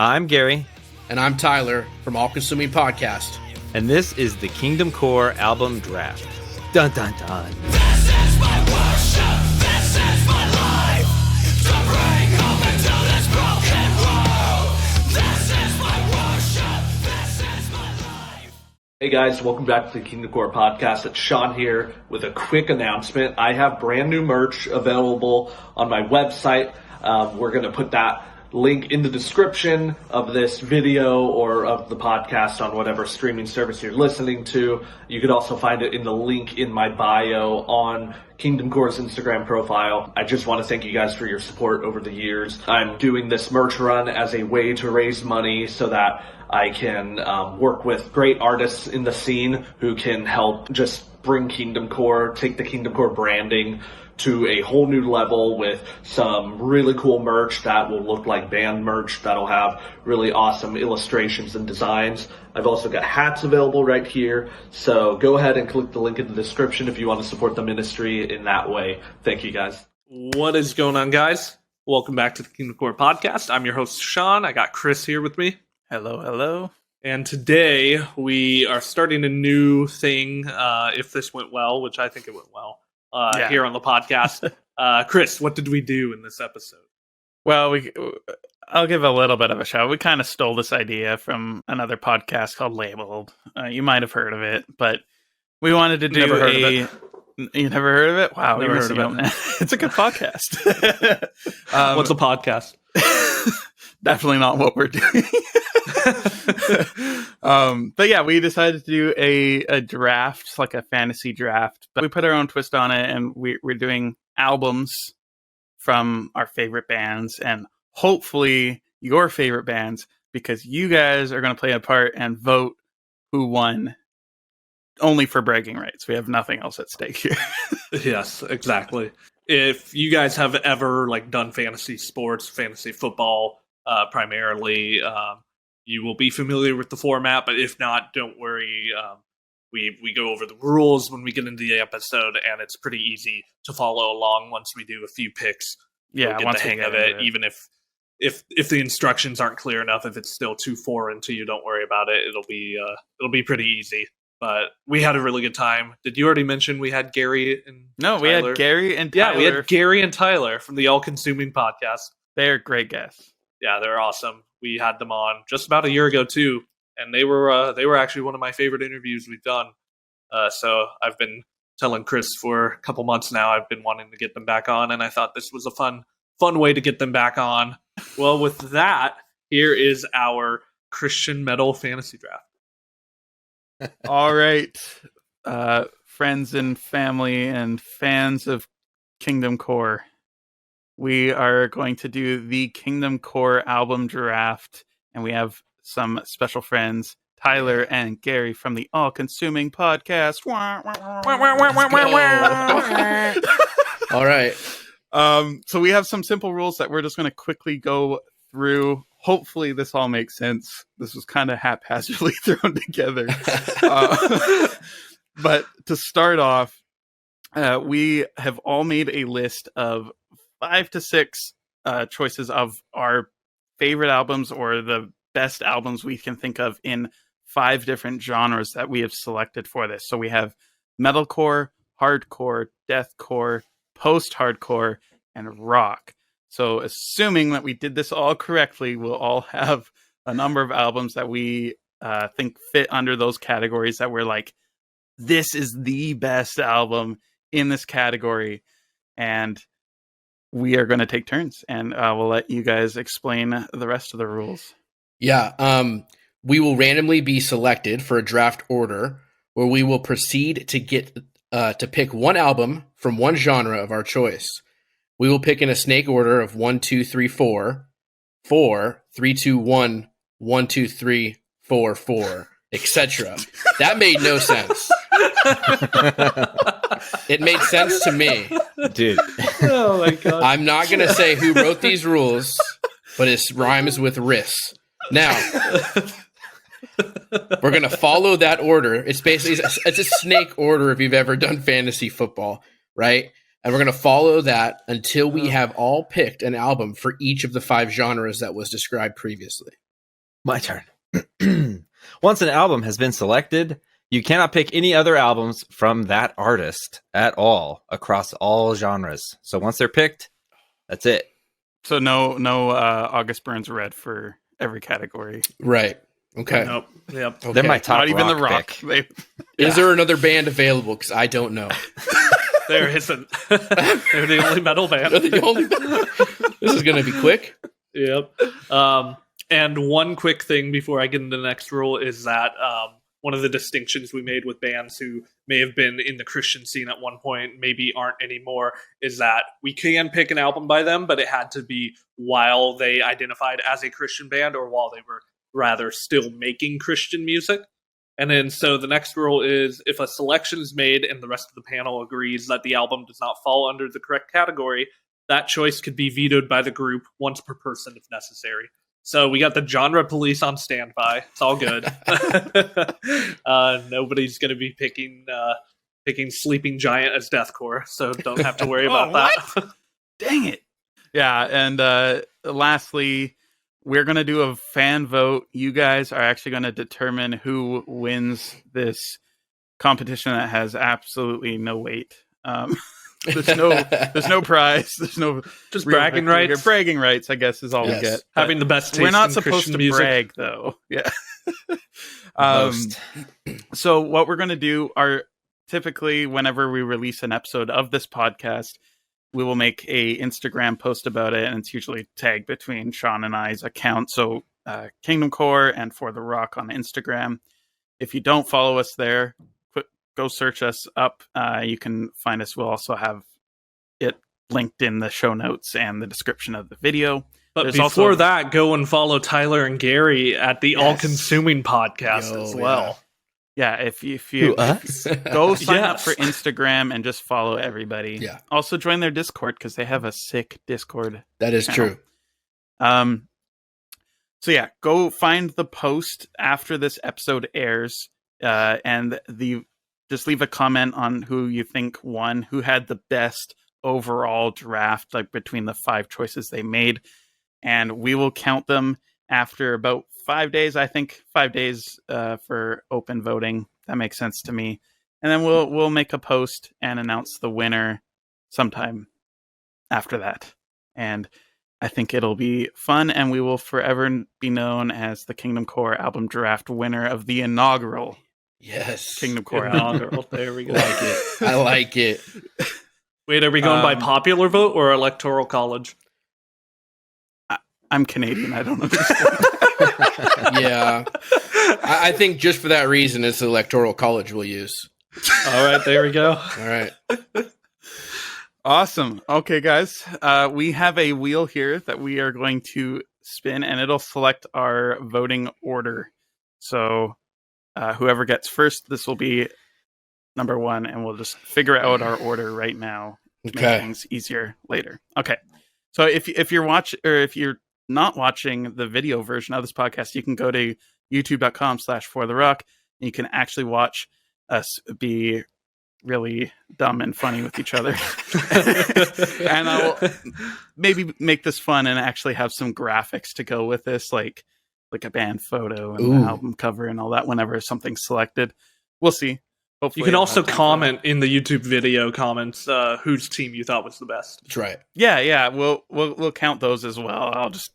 I'm Gary. And I'm Tyler from All Consuming Podcast. And this is the KingdomCore album draft. Dun dun dun. This is my worship, this is my life. To bring hope into this broken world. This is my worship, this is my life. Hey guys, welcome back to the KingdomCore Podcast. It's Sean here with a quick announcement. I have brand new merch available on my website. We're going to put that link in the description of this video or of the podcast on whatever streaming service you're listening to. You could also find it in the link in my bio on KingdomCore's Instagram profile. I just want to thank you guys for your support over the years. I'm doing this merch run as a way to raise money so that I can work with great artists in the scene who can help just bring KingdomCore, take the KingdomCore branding to a whole new level with some really cool merch that will look like band merch that'll have really awesome illustrations and designs. I've also got hats available right here, so go ahead and click the link in the description if you want to support the ministry in that way. Thank you guys. What is going on, guys? Welcome back to the KingdomCore Podcast. I'm your host, Sean. I got Chris here with me. Hello, hello. And today we are starting a new thing, if this went well, which I think it went well. Here on the podcast. Chris, what did we do in this episode? Well, I'll give a little bit of a shout. We kind of stole this idea from another podcast called Labeled. You might have heard of it, but we wanted to do Never heard of it. You never heard of it? Wow, Never you're heard missing of out, man. It's a good podcast. What's a podcast? Definitely not what we're doing. But yeah, we decided to do a draft, like a fantasy draft, but we put our own twist on it, and we're doing albums from our favorite bands and hopefully your favorite bands, because you guys are going to play a part and vote who won, only for bragging rights. We have nothing else at stake here. Yes, exactly. If you guys have ever done fantasy sports, fantasy football, primarily, you will be familiar with the format, but if not, don't worry. We go over the rules when we get into the episode, and it's pretty easy to follow along once we do a few picks. Yeah, get once the hang of it. Even if the instructions aren't clear enough, if it's still too foreign to you, don't worry about it. It'll be pretty easy. But we had a really good time. Did you already mention we had Gary and Tyler? We had Gary and Tyler. Yeah, we had Gary and Tyler from the All Consuming Podcast. They're great guests. Yeah, they're awesome. We had them on just about a year ago too, and they were actually one of my favorite interviews we've done. So I've been telling Chris for a couple months now. I've been wanting to get them back on, and I thought this was a fun way to get them back on. Well, with that, here is our Christian metal fantasy draft. All right, friends and family and fans of KingdomCore, we are going to do the KingdomCore album draft, and we have some special friends, Tyler and Gary from the All Consuming Podcast. All right. So we have some simple rules that we're just going to quickly go through. Hopefully this all makes sense. This was kind of haphazardly thrown together. But to start off, we have all made a list of 5 to 6 choices of our favorite albums or the best albums we can think of in 5 different genres that we have selected for this. So we have metalcore, hardcore, deathcore, post-hardcore, and rock. So assuming that we did this all correctly, we'll all have a number of albums that we think fit under those categories that we're like, this is the best album in this category. And we are going to take turns, and we'll let you guys explain the rest of the rules. Yeah. We will randomly be selected for a draft order where we will proceed to get to pick one album from one genre of our choice. We will pick in a snake order of 1, 2, 3, 4, 4, 3, 2, 1, 1, 2, 3, 4, 4, etc. That made no sense. It made sense to me. Dude. Oh my god. I'm not going to say who wrote these rules, but it rhymes with Riss. Now, we're going to follow that order. It's basically it's a snake order if you've ever done fantasy football, right? And we're going to follow that until we have all picked an album for each of the 5 genres that was described previously. My turn. Once an album has been selected, you cannot pick any other albums from that artist at all across all genres. So once they're picked, that's it. So no August Burns Red for every category. Right. Okay. Nope. Yep. Okay. They're my top Not even the rock rock. pick. Is there another band available? Because I don't know. There isn't. They're the only metal band. They're the only- This is going to be quick. Yep. And one quick thing before I get into the next rule is that one of the distinctions we made with bands who may have been in the Christian scene at one point, maybe aren't anymore, is that we can pick an album by them, but it had to be while they identified as a Christian band or while they were rather still making Christian music. And then so the next rule is if a selection is made and the rest of the panel agrees that the album does not fall under the correct category, that choice could be vetoed by the group once per person if necessary. So we got the genre police on standby. It's all good. Nobody's going to be picking Sleeping Giant as Deathcore, so don't have to worry about that. Dang it. Yeah, and lastly, we're going to do a fan vote. You guys are actually going to determine who wins this competition that has absolutely no weight. There's no prize. There's no Just real bragging victory rights. here. Bragging rights, I guess, is all we Yes. get. Having the best taste We're not in supposed Christian to music. brag, though. Yeah. Most. So what we're going to do are typically whenever we release an episode of this podcast, we will make a Instagram post about it, and it's usually tagged between Sean and I's account. So KingdomCore and For the Rock on Instagram. If you don't follow us there, go search us up. You can find us. We'll also have it linked in the show notes and the description of the video. But There's before also- that, go and follow Tyler and Gary at the Yes. All Consuming podcast Yo, as well. Yeah, if you Who, us? go sign up Yes. for Instagram and just follow everybody. Yeah. Also join their Discord because they have a sick Discord. That is channel. true. So yeah, go find the post after this episode airs, and just leave a comment on who you think won, who had the best overall draft, like between the 5 choices they made, and we will count them after about 5 days. I think 5 days for open voting. That makes sense to me. And then we'll make a post and announce the winner sometime after that. And I think it'll be fun, and we will forever be known as the KingdomCore album draft winner of the inaugural Yes. KingdomCore album. Inaugural. There we go. Like it. I like it. Wait, are we going by popular vote or electoral college? I'm Canadian. I don't understand. Yeah. I think just for that reason, it's the electoral college we'll use. All right, there we go. All right. Awesome. Okay, guys. We have a wheel here that we are going to spin, and it'll select our voting order. So whoever gets first, this will be number 1, and we'll just figure out our order right now. To make Okay. things easier later. Okay. So if you're not watching the video version of this podcast, you can go to youtube.com/fortherock, and you can actually watch us be really dumb and funny with each other. And I'll maybe make this fun and actually have some graphics to go with this, like a band photo and Ooh. an album cover and all that whenever something's selected. We'll see. Hopefully You can I'll also have time for comment in the YouTube video comments whose team you thought was the best. That's right. that. Yeah, we'll count those as well. I'll just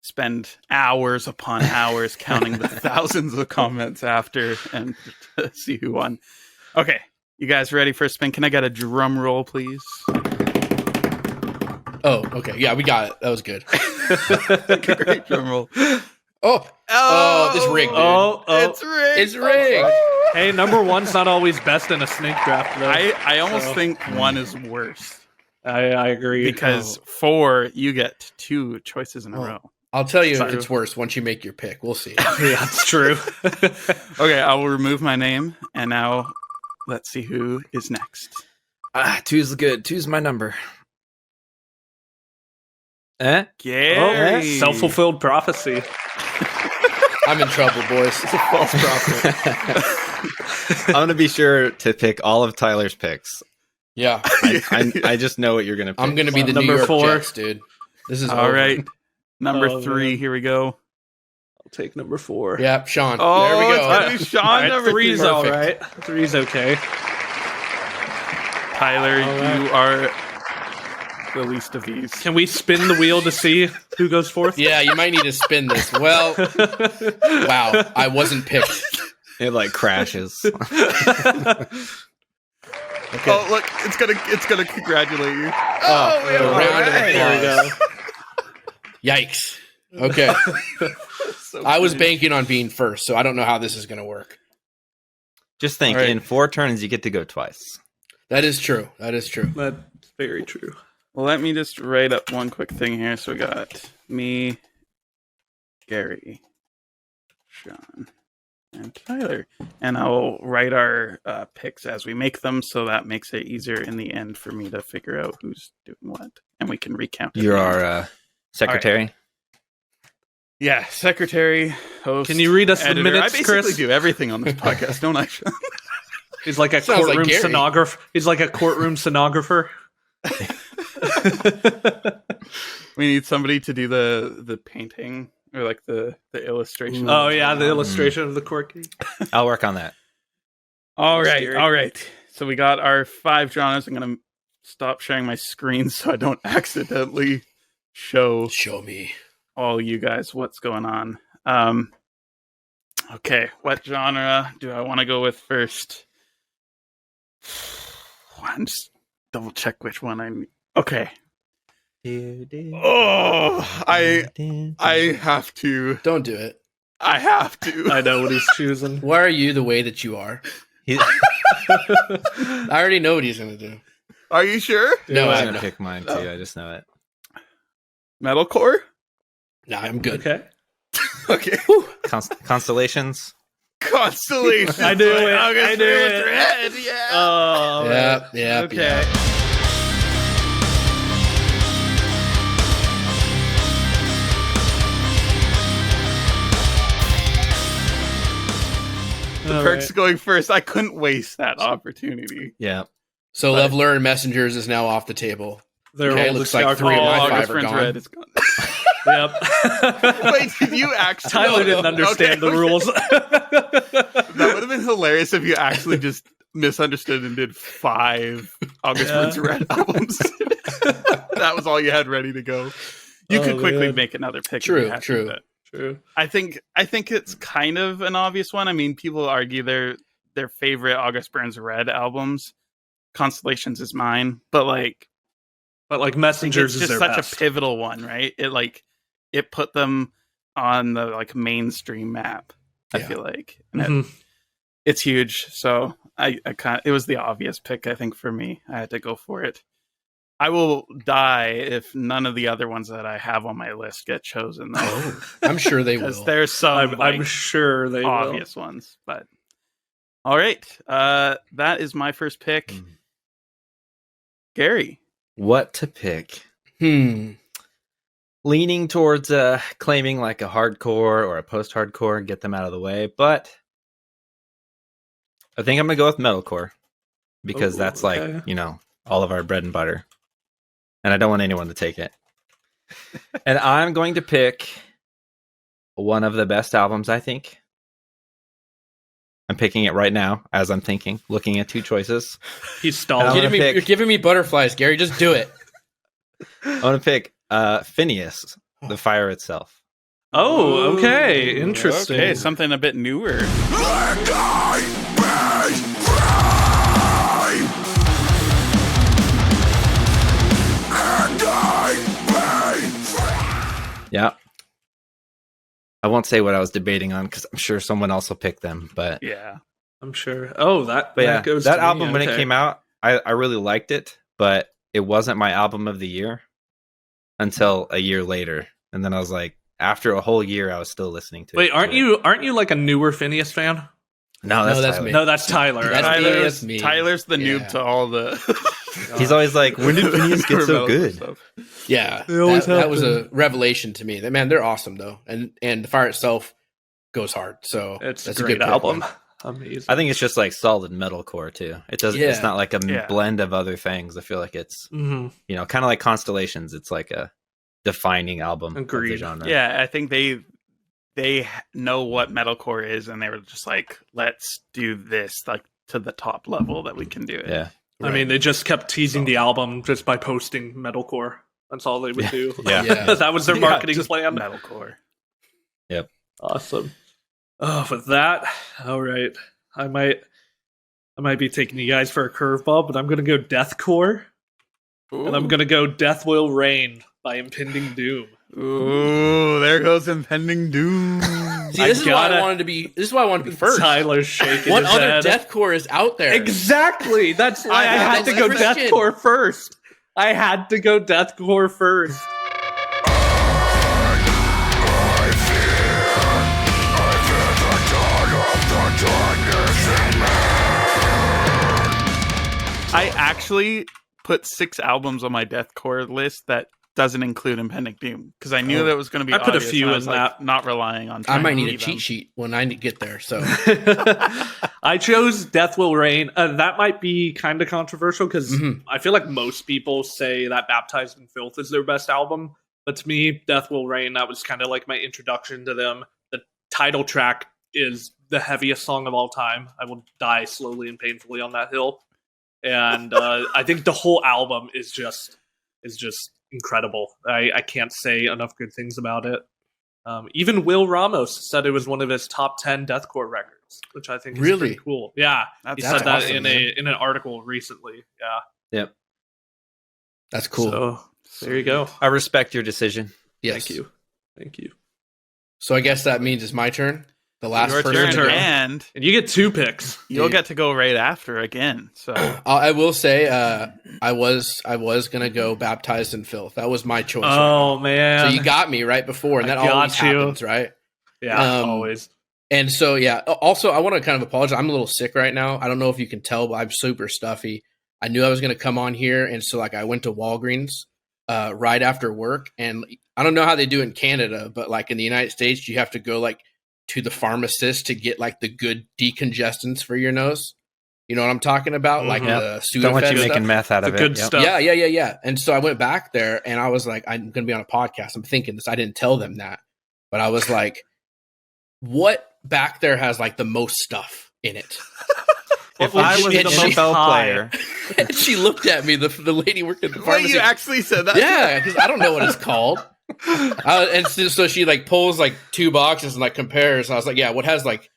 spend hours upon hours counting the thousands of comments after and see who won. Okay, you guys ready for a spin? Can I get a drum roll, please? Oh, okay. Yeah, we got it. That was good. Great drum roll. Oh, this rigged, dude. It's rigged. It's rigged. Hey, number 1's not always best in a snake draft, though. I almost So- think 1 is worse I agree. because 4 you get 2 choices in a Oh. row. I'll tell you if Sorry. it's worse once you make your pick. We'll see. yeah, that's true. Okay, I will remove my name, and now let's see who is next. 2's good. 2's my number. Eh? Gary. Self-fulfilled prophecy. I'm in trouble, boys. False prophet. I'm going to be sure to pick all of Tyler's picks. Yeah. I just know what you're going to pick. I'm going to be the Number New York 4. Jets, dude. This is All over. right. Number Oh, 3, man. here we go. take number 4. Yep, Sean. Oh, there we it's go. gonna be Sean All right, number 3's three. all Perfect. right. 3's okay. Tyler, All right. you are the least of these. Can we spin the wheel to see who goes fourth? Yeah, you might need to spin this. Well, wow, I wasn't picked. It like crashes. Okay. Oh, look, it's gonna congratulate you. Oh, we have a all round right. There of applause. Yikes. Okay. So I was funny. banking on being first, so I don't know how this is going to work. Just think, All right. in 4 turns, you get to go twice. That is true. That is true. That's very true. Well, let me just write up one quick thing here. So we got me, Gary, Sean, and Tyler. And I'll write our picks as we make them, so that makes it easier in the end for me to figure out who's doing what. And we can recount it. You're our secretary. Yeah, secretary, host. Can you read us the editor. minutes, I basically Chris? do everything on this podcast, don't I? He's like a Sounds like courtroom Gary. stenographer. He's like a courtroom stenographer. We need somebody to do the painting or like the illustration. Oh yeah, the illustration of the court case. I'll work on that. All right, Scary. all right. So we got our 5 genres. I'm gonna stop sharing my screen so I don't accidentally show Show me. all you guys what's going on. Okay, what genre do I want to go with first? I'm just double check which one I need. Okay. Oh, I have to. Don't do it. I have to. I know what he's choosing. Why are you the way that you are? He- I already know what he's going to do. Are you sure? No, I'm I gonna know. pick mine too. I just know it. Metalcore? No, I'm good. Okay. Okay. Constellations. Constellation. I knew it. August I knew Burns it. Red. Yeah. Oh, Yep, yep, Okay. yep. The Kirk's going first. I couldn't waste that opportunity. Yeah. So Love Learn Messengers is now off the table. They're Okay, all looks the like Star 3 of Trek. my Oh, 5 August are Burns gone. Red is gone. Yep. Wait, did you actually? Tyler didn't understand the rules. That would have been hilarious if you actually just misunderstood and did 5 August Yeah. Burns Red albums. That was all you had ready to go. You Oh, could quickly man. make another pick. if True, you had to, true. but True. I think it's kind of an obvious one. I mean, people argue their favorite August Burns Red albums. Constellations is mine, but like But like I think Messengers it's is just their such best. a pivotal one, right? It put them on the like mainstream map. I Yeah. feel like and Mhm. it's huge. So I it was the obvious pick. I think for me, I had to go for it. I will die if none of the other ones that I have on my list get chosen, though, Oh, I'm sure they because will. there's some I'm sure they obvious ones. But all right, that is my first pick. Mm. Gary. What to pick? Leaning towards claiming like a hardcore or a post-hardcore and get them out of the way, but I think I'm gonna go with metalcore because Ooh, that's okay. like, all of our bread and butter, and I don't want anyone to take it. And I'm going to pick one of the best albums, I think. I'm picking it right now as I'm thinking, looking at 2 choices. will. He's I'm stalling. gonna You're pick- giving me butterflies, Gary. Just do it. I'm gonna pick Phineas, The Fire Itself. Oh, okay. Interesting. Okay, something a bit newer. Yeah. I won't say what I was debating on because I'm sure someone else will pick them. But Yeah. I'm sure. Oh, that yeah, goes that to album me. when it Okay. came out, I really liked it, but it wasn't my album of the year until a year later. And then I was like, after a whole year, I was still listening to it. Wait, aren't you like a newer Phineas fan? No, that's, that's Tyler. me. No, that's Tyler. That's me. Tyler's, That's me. Tyler's the noob Yeah. to all the. He's always like, when did Phineas get so metal good? stuff. Yeah, They always that was happen. a revelation to me. Man, they're awesome though, and the fire itself goes hard. So It's that's a great good pick, album. man. Amazing. I think it's just like solid metalcore too. It doesn't. Yeah. It's not like a Yeah. blend of other things. I feel like it's Mhm. kind of like Constellations. It's like a defining album of the Agreed. genre. Yeah, I think they they know what metalcore is, and they were just like, let's do this like to the top level that we can do it. Yeah. I mean, they just kept teasing the album just by posting metalcore. That's all they would do. Yeah. Yeah. That was their Yeah, marketing just plan. metalcore. Awesome. Oh, with that, all right. I might be taking you guys for a curveball, but I'm gonna go Deathcore, and I'm gonna go Death Will Reign by Impending Doom. Ooh, there goes Impending Doom. See, this is why I gotta- wanted to be. This is why I wanted to be first. Tyler's shaking What his other head. deathcore is out there? Exactly. That's why I had to go That's Christian. Deathcore first. I had to go Deathcore first. I actually put 6 albums on my deathcore list that doesn't include Impending Doom because I knew that was going to be. I put a obvious, few and I in was, like, that. not relying on. I trying might to need a read cheat them. sheet when I get there. So I chose Death Will Reign. That might be kind of controversial because Mhm. I feel like most people say that Baptized in Filth is their best album. But to me, Death Will Reign, that was kind of like my introduction to them. The title track is the heaviest song of all time. I will die slowly and painfully on that hill. And I think the whole album is just incredible. I can't say enough good things about it. Even Will Ramos said it was one of his top 10 deathcore records, which I think is Really? pretty cool. Yeah, he That's said that awesome, in man. an article recently. Yeah, that's cool. So there you go. I respect your decision. Yes. Thank you. So I guess that means it's my turn. The last Your person. turn, to go. and And you get 2 picks. you'll get to go right after again. So I will say, I was gonna go Baptized in Filth. That was my choice. Oh man. So you got me right before, and I that always got you. happens, right? yeah, um, always. And so, yeah. Also, I want to kind of apologize. I'm a little sick right now. I don't know if you can tell, but I'm super stuffy. I knew I was going to come on here, and so like I went to Walgreens right after work, and I don't know how they do it in Canada, but like in the United States, you have to go like to the pharmacist to get like the good decongestants for your nose. You know what I'm talking about? Like Mhm. the Sudafed Don't want you stuff. making meth out The of it. good Yep. stuff. Yeah. And so I went back there and I was like, I'm going to be on a podcast. I'm thinking this. I didn't tell them that, but I was like, what back there has like the most stuff in it? If What I would was be an the most NFL high? player, And she looked at me, the lady working at the wait, pharmacy. you actually said that? Yeah, because I don't know what it's called. And so she like pulls like 2 boxes and like compares. And I was like, yeah, what has like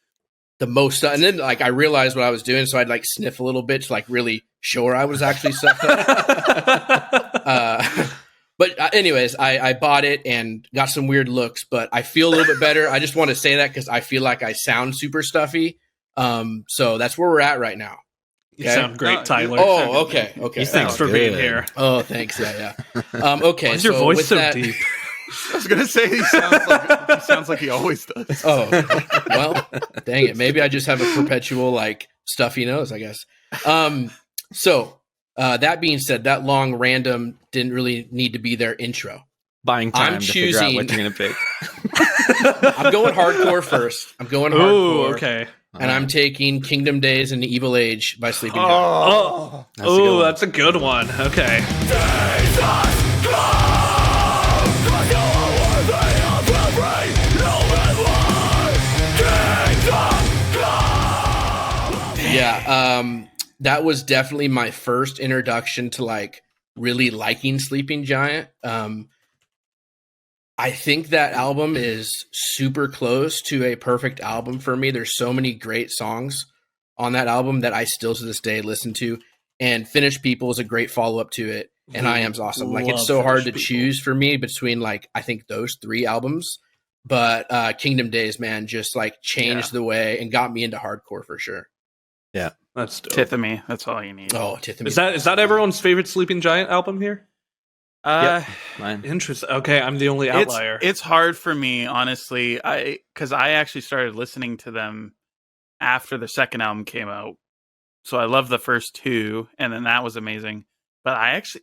the most stuff? And then like I realized what I was doing, so I'd like sniff a little bit to like really show her I was actually stuffed up. But anyways, I bought it and got some weird looks, but I feel a little bit better. I just want to say that because I feel like I sound super stuffy. So that's where we're at right now. You Okay. sound great, No, Tyler. Oh, okay. You Thanks sound for being good. here. Oh, thanks. Yeah. Okay. Why is your so voice with so that- deep? I was gonna say he sounds like he always does. Oh, well, dang it. Maybe I just have a perpetual like stuffy nose, I guess. So that being said, that long random didn't really need to be their intro. buying time I'm to figure out what choosing- you're going to pick. I'm going hardcore first. I'm going Oh, hardcore. okay. And I'm taking Kingdom Days and the Evil Age by Sleeping Giant. Oh, That's a good one. that's a good one. Okay. Yeah, that was definitely my first introduction to like really liking Sleeping Giant. I think that album is super close to a perfect album for me. There's so many great songs on that album that I still to this day listen to. And Finished People is a great follow up to it. And I Am's awesome. Like it's Love so hard to Finished People. choose for me between like I think those 3 albums. But Kingdom Days, man, just like changed the way and got me into hardcore for sure. That's dope. Tithamy, that's all you need. Oh, Tiffany. Is that everyone's favorite Sleeping Giant album here? Mine. Interesting. Okay, I'm the only it's outlier. it's hard for me, honestly. Because I actually started listening to them after the second album came out, so I love the first 2, and then that was amazing. But I actually,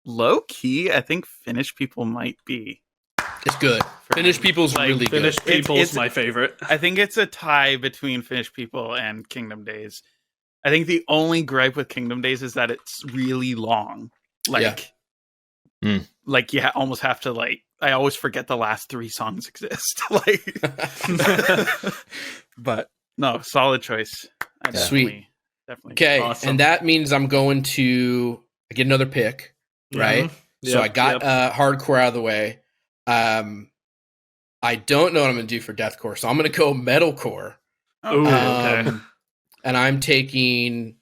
low key, I think Finnish People might be. It's good. For Finished me. People's Like, really Finished good. People's it's- my favorite. I think it's a tie between Finnish People and Kingdom Days. I think the only gripe with Kingdom Days is that it's really long. Like, Yeah. like you almost have to like. I always forget the last 3 songs exist. Like, but no, solid choice. I Sweet. Definitely. Okay, Awesome. and that means I'm going to get another pick, right? So I got hardcore out of the way. I don't know what I'm going to do for deathcore, so I'm going to go metalcore. Ooh, okay. And I'm taking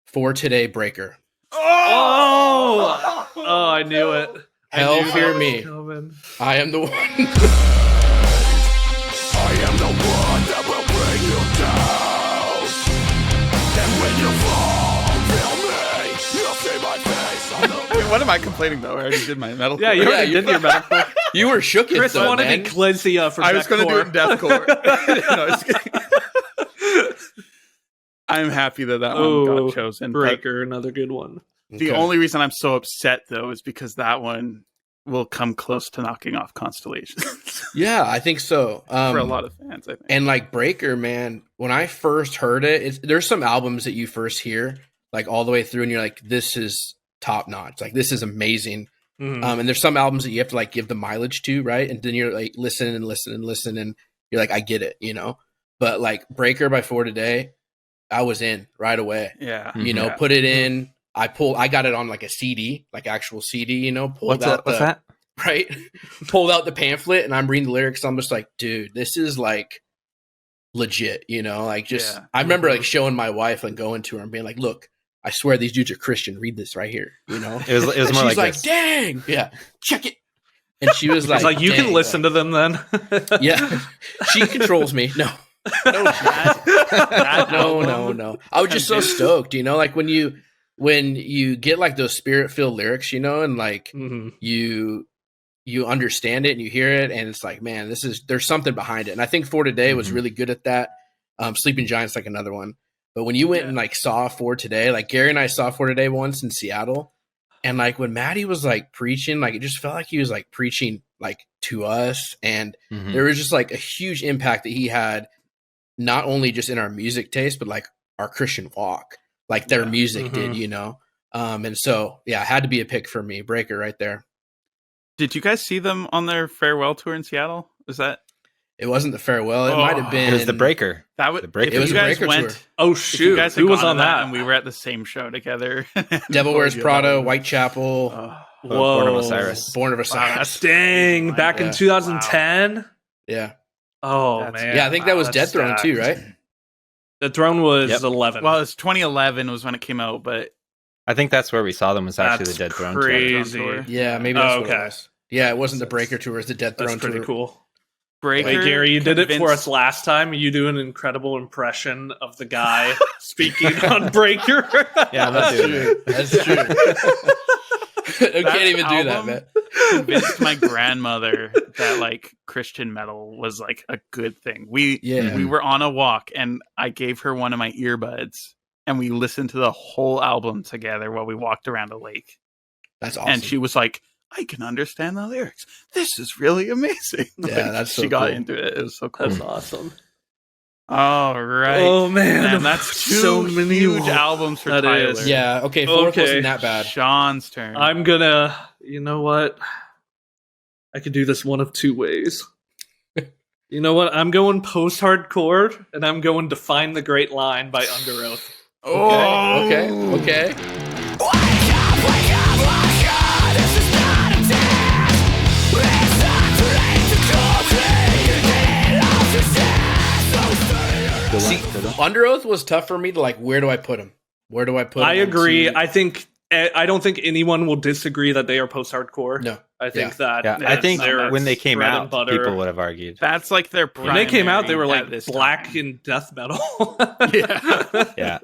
For Today Breaker. Oh, I knew it. Hell I knew fear that was me. coming. I am the one. I am the one that will bring you down. And when you fall, feel me. You'll see my face on the Wait, what am I complaining though? I already did my metal. Yeah, you already did your metal. You were shook. Chris though, wanted man. to cleanse you for I was going to do it in deathcore. deathcore. No, just kidding. I'm happy that one got chosen. but Breaker, another good one. The only reason I'm so upset though is because that one will come close to knocking off Constellations Yeah, I think so. for a lot of fans. I think. And like Breaker, man, when I first heard it, there's some albums that you first hear like all the way through, and you're like, this is top notch. Like this is amazing. Mhm. And there's some albums that you have to like give the mileage to, right? And then you're like listen, and you're like, I get it, you know. But like Breaker by For Today, I was in right away. Yeah, You know, put it in. I got it on like a CD, like actual CD. You know, What's that? Right? Pulled out the pamphlet, and I'm reading the lyrics. I'm just like, dude, this is like legit. You know, like just Yeah. I remember like showing my wife and going to her and being like, look, I swear these dudes are Christian. Read this right here. You know, It was and more she's like like, this. dang, yeah, check it. And she was It's like you "Dang, can listen to them then. yeah, she controls me. No, no, no. I was just so stoked, you know, like when you get like those spirit filled lyrics, you know, and like Mhm. you understand it and you hear it, and it's like, man, there's something behind it. And I think For Today was really good at that. Sleeping Giants like another one. But when you went and like saw For Today, like Gary and I saw For Today once in Seattle, and like when Maddie was like preaching, like it just felt like he was like preaching like to us, and there was just like a huge impact that he had, not only just in our music taste, but like our Christian walk, like their music did, you know? And so, yeah, it had to be a pick for me. Breaker right there. Did you guys see them on their farewell tour in Seattle? Is that It wasn't the farewell. It might have been. It was the Breaker. that was The Breaker. if It was you a guys Breaker went? tour. Oh If you shoot! guys had Who was gone on to that? And we were at the same show together. Devil Wears Yeah, Prada, that was- Whitechapel, Born of Whoa! Osiris. Born of Wow, Osiris. dang! Back Yeah. in 2010. Yeah. Oh That's- man! Yeah, I think that was Wow, Dead that's Throne too, stacked. right? The Throne was Yep. 11. Well, it's 2011 was when it came out, but I think that's where we saw them. Was actually That's the Dead Throne crazy. tour. Yeah, maybe that's Oh, what it okay. was. Yeah, it wasn't the Breaker tour, it was the Dead That's Throne pretty tour. cool. Breaker. Wait, Gary, you did it for convinced- us last time. You do an incredible impression of the guy speaking on Breaker. Yeah, I'm not doing it. That's true. I can't even do that, album man. Convinced my grandmother that like Christian metal was like a good thing. We were on a walk and I gave her one of my earbuds and we listened to the whole album together while we walked around a lake. That's awesome. And she was like, I can understand the lyrics. This is really amazing. Yeah, that's so she got cool. into it. It was so cool. That's awesome. All right. Oh man, And that's two so many huge albums for That Tyler. is. Yeah, okay, fourth Okay. wasn't that bad. Sean's turn. I'm gonna. You know what? I could do this one of two ways. You know what? I'm going post-hardcore, and I'm going to Find the Great Line by Under Oath. Okay. Wake up, Russia, this is not a test. It's not too late to go clean. You did it all success. So stay your See, Under Oath was tough for me to like, where do I put him? Where do I put him? I agree. into- I don't think anyone will disagree that they are post-hardcore. No. I think Yeah. that. Yeah, I that's think their when they came bread and out, butter. people would have argued. That's like their When they came out, they were primary like at this black time. and death metal. Yeah. Yeah,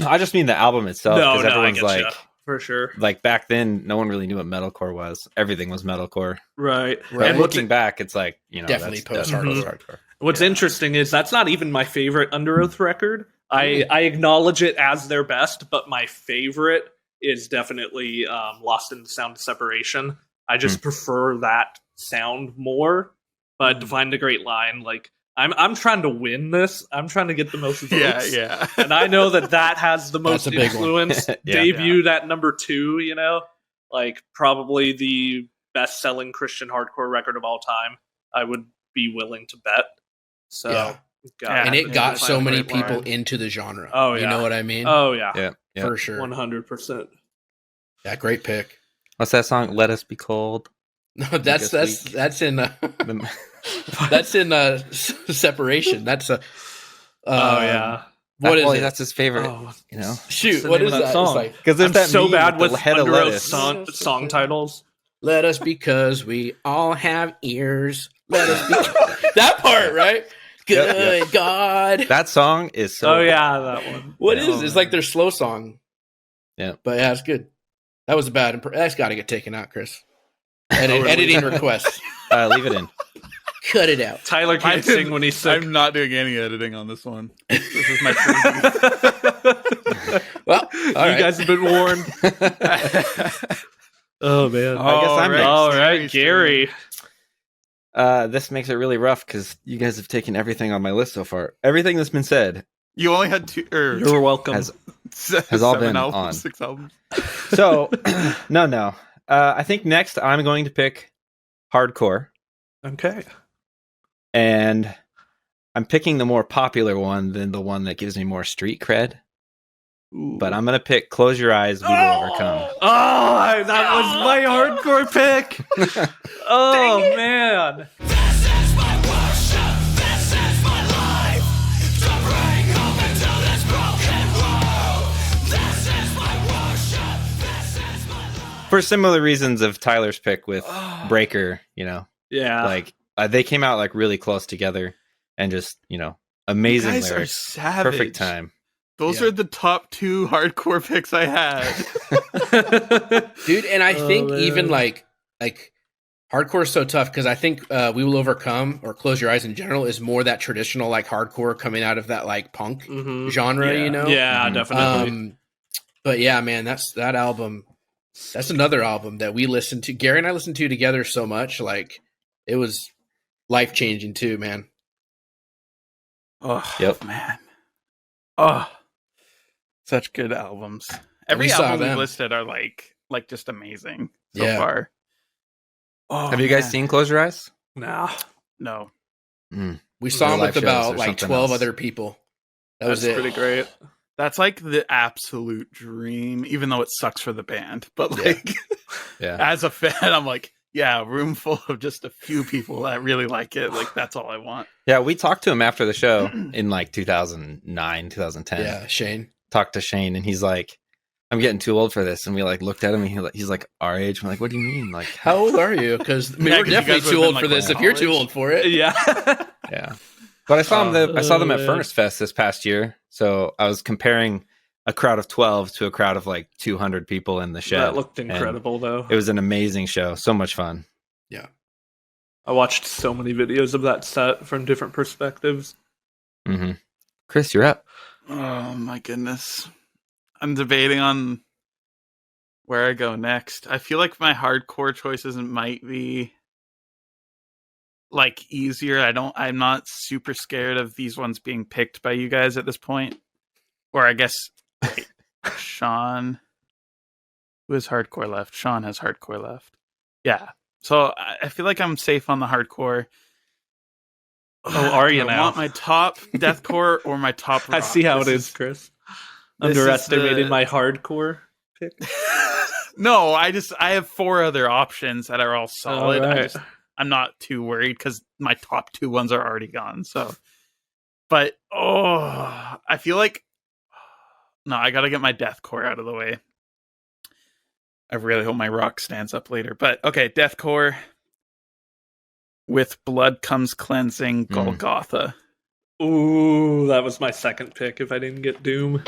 I just mean the album itself No, because I everyone's get like, ya, for sure. like back then, no one really knew what metalcore was. Everything was metalcore. Right. Right. And what's looking back, it's like Definitely that's post-hardcore. post-hardcore. What's interesting is that's not even my favorite Under Oath record. I acknowledge it as their best, but my favorite is definitely Lost in the Sound of Separation. I just prefer that sound more. But to find a great line, like I'm trying to win this. I'm trying to get the most votes. Yeah. And I know that has the most That's a big one. influence. Yeah. Debuted at number 2, you know. like probably the best-selling Christian hardcore record of all time. I would be willing to bet. So, Yeah. God, And it got so many great line. people into the genre. Oh, You yeah. know what I mean? Oh yeah, Yeah. For sure. 100%. Yeah, great pick. What's that song? Let Us Be Cold. No, that's in The- that's in separation. That's a Oh yeah. What is it? That's his favorite. Oh, You know, Shoot, the what name is of that that? song? It's like, because I'm so bad with head of under lettuce. song titles. let us because we all have ears. Let us be that part, right? Good Yep. God. That song is so. Oh yeah, that one. What Yeah. is it? It's like their slow song. Yeah. But yeah, it's good. That was bad. That's got to get taken out, Chris. Editing requests. Leave it in. Cut it out. Tyler can't sing when he's sick. I'm not doing any editing on this one. This is my freebie. Well, You guys have been warned. Oh man. I guess I'm next. All right, Gary. This makes it really rough because you guys have taken everything on my list so far. Everything that's been said You only had two or You're welcome. has has all been on. 6 albums. so no. I think next I'm going to pick hardcore, Okay. and I'm picking the more popular one than the one that gives me more street cred. But I'm gonna pick "Close Your Eyes, We Will Overcome." Oh, that was my hardcore pick. Oh man. This is my worship, this is my life. To bring hope into this broken world. This is my worship, this is my life. For similar reasons of Tyler's pick with Breaker, Yeah. like they came out like really close together, and just amazing You guys lyrics, are savage. perfect time. Those Yeah. are the top 2 hardcore picks I had. Dude, and I think man. even like hardcore is so tough because I think We Will Overcome or Close Your Eyes in general is more that traditional like hardcore coming out of that like punk Mhm. genre, Yeah. you know? Yeah, Mhm. definitely. But yeah, man, that album. That's another album that we listened to. Gary and I listened to together so much, like it was life changing too, man. Oh, Yep. man. Oh, such good albums. Every we saw album we them. listed are like just amazing so Yeah. far. Oh, Have you guys man. seen "Close Your Eyes"? Nah. No. We saw Their him live with shows about or like something 12 else. other people. That That's was it. pretty great. That's like the absolute dream, even though it sucks for the band. But Yeah. like, Yeah. as a fan, I'm like, yeah, a room full of just a few people that really like it. Like, that's all I want. Yeah, we talked to him after the show in like 2009, 2010. Yeah, Shane. Talked to Shane, and he's like, "I'm getting too old for this." And we like looked at him, and he's like our age. I'm like, "What do you mean?" Like, How old are you? Because Yeah, we're 'cause you definitely guys would've too been, old like, for this. in If you're too college. old for it, Yeah. yeah. But I saw him. I saw them at man. Furnace Fest this past year, so I was comparing a crowd of 12 to a crowd of like 200 people in the shed. That looked And incredible though. It was an amazing show. So much fun. I watched so many videos of that set from different perspectives. Mm-hmm. Chris, you're up. Oh my goodness. I'm debating on where I go next. I feel like my hardcore choices might be like easier. I'm not super scared of these ones being picked by you guys at this point. Or I guess wait, Sean. Who has hardcore left? Sean has hardcore left. Yeah. So I feel like I'm safe on the hardcore. Oh, are you I now? want my top deathcore or my top rock. I see how This it is, Chris. this is Underestimated the- my hardcore pick. No, I have 4 other options that are all solid. Alright. I'm not too worried because my top 2 ones are already gone. So, but I feel like no, I got to get my deathcore out of the way. I really hope my rock stands up later. But okay, deathcore with Blood Comes Cleansing, Golgotha. Ooh, that was my second pick if I didn't get Doom.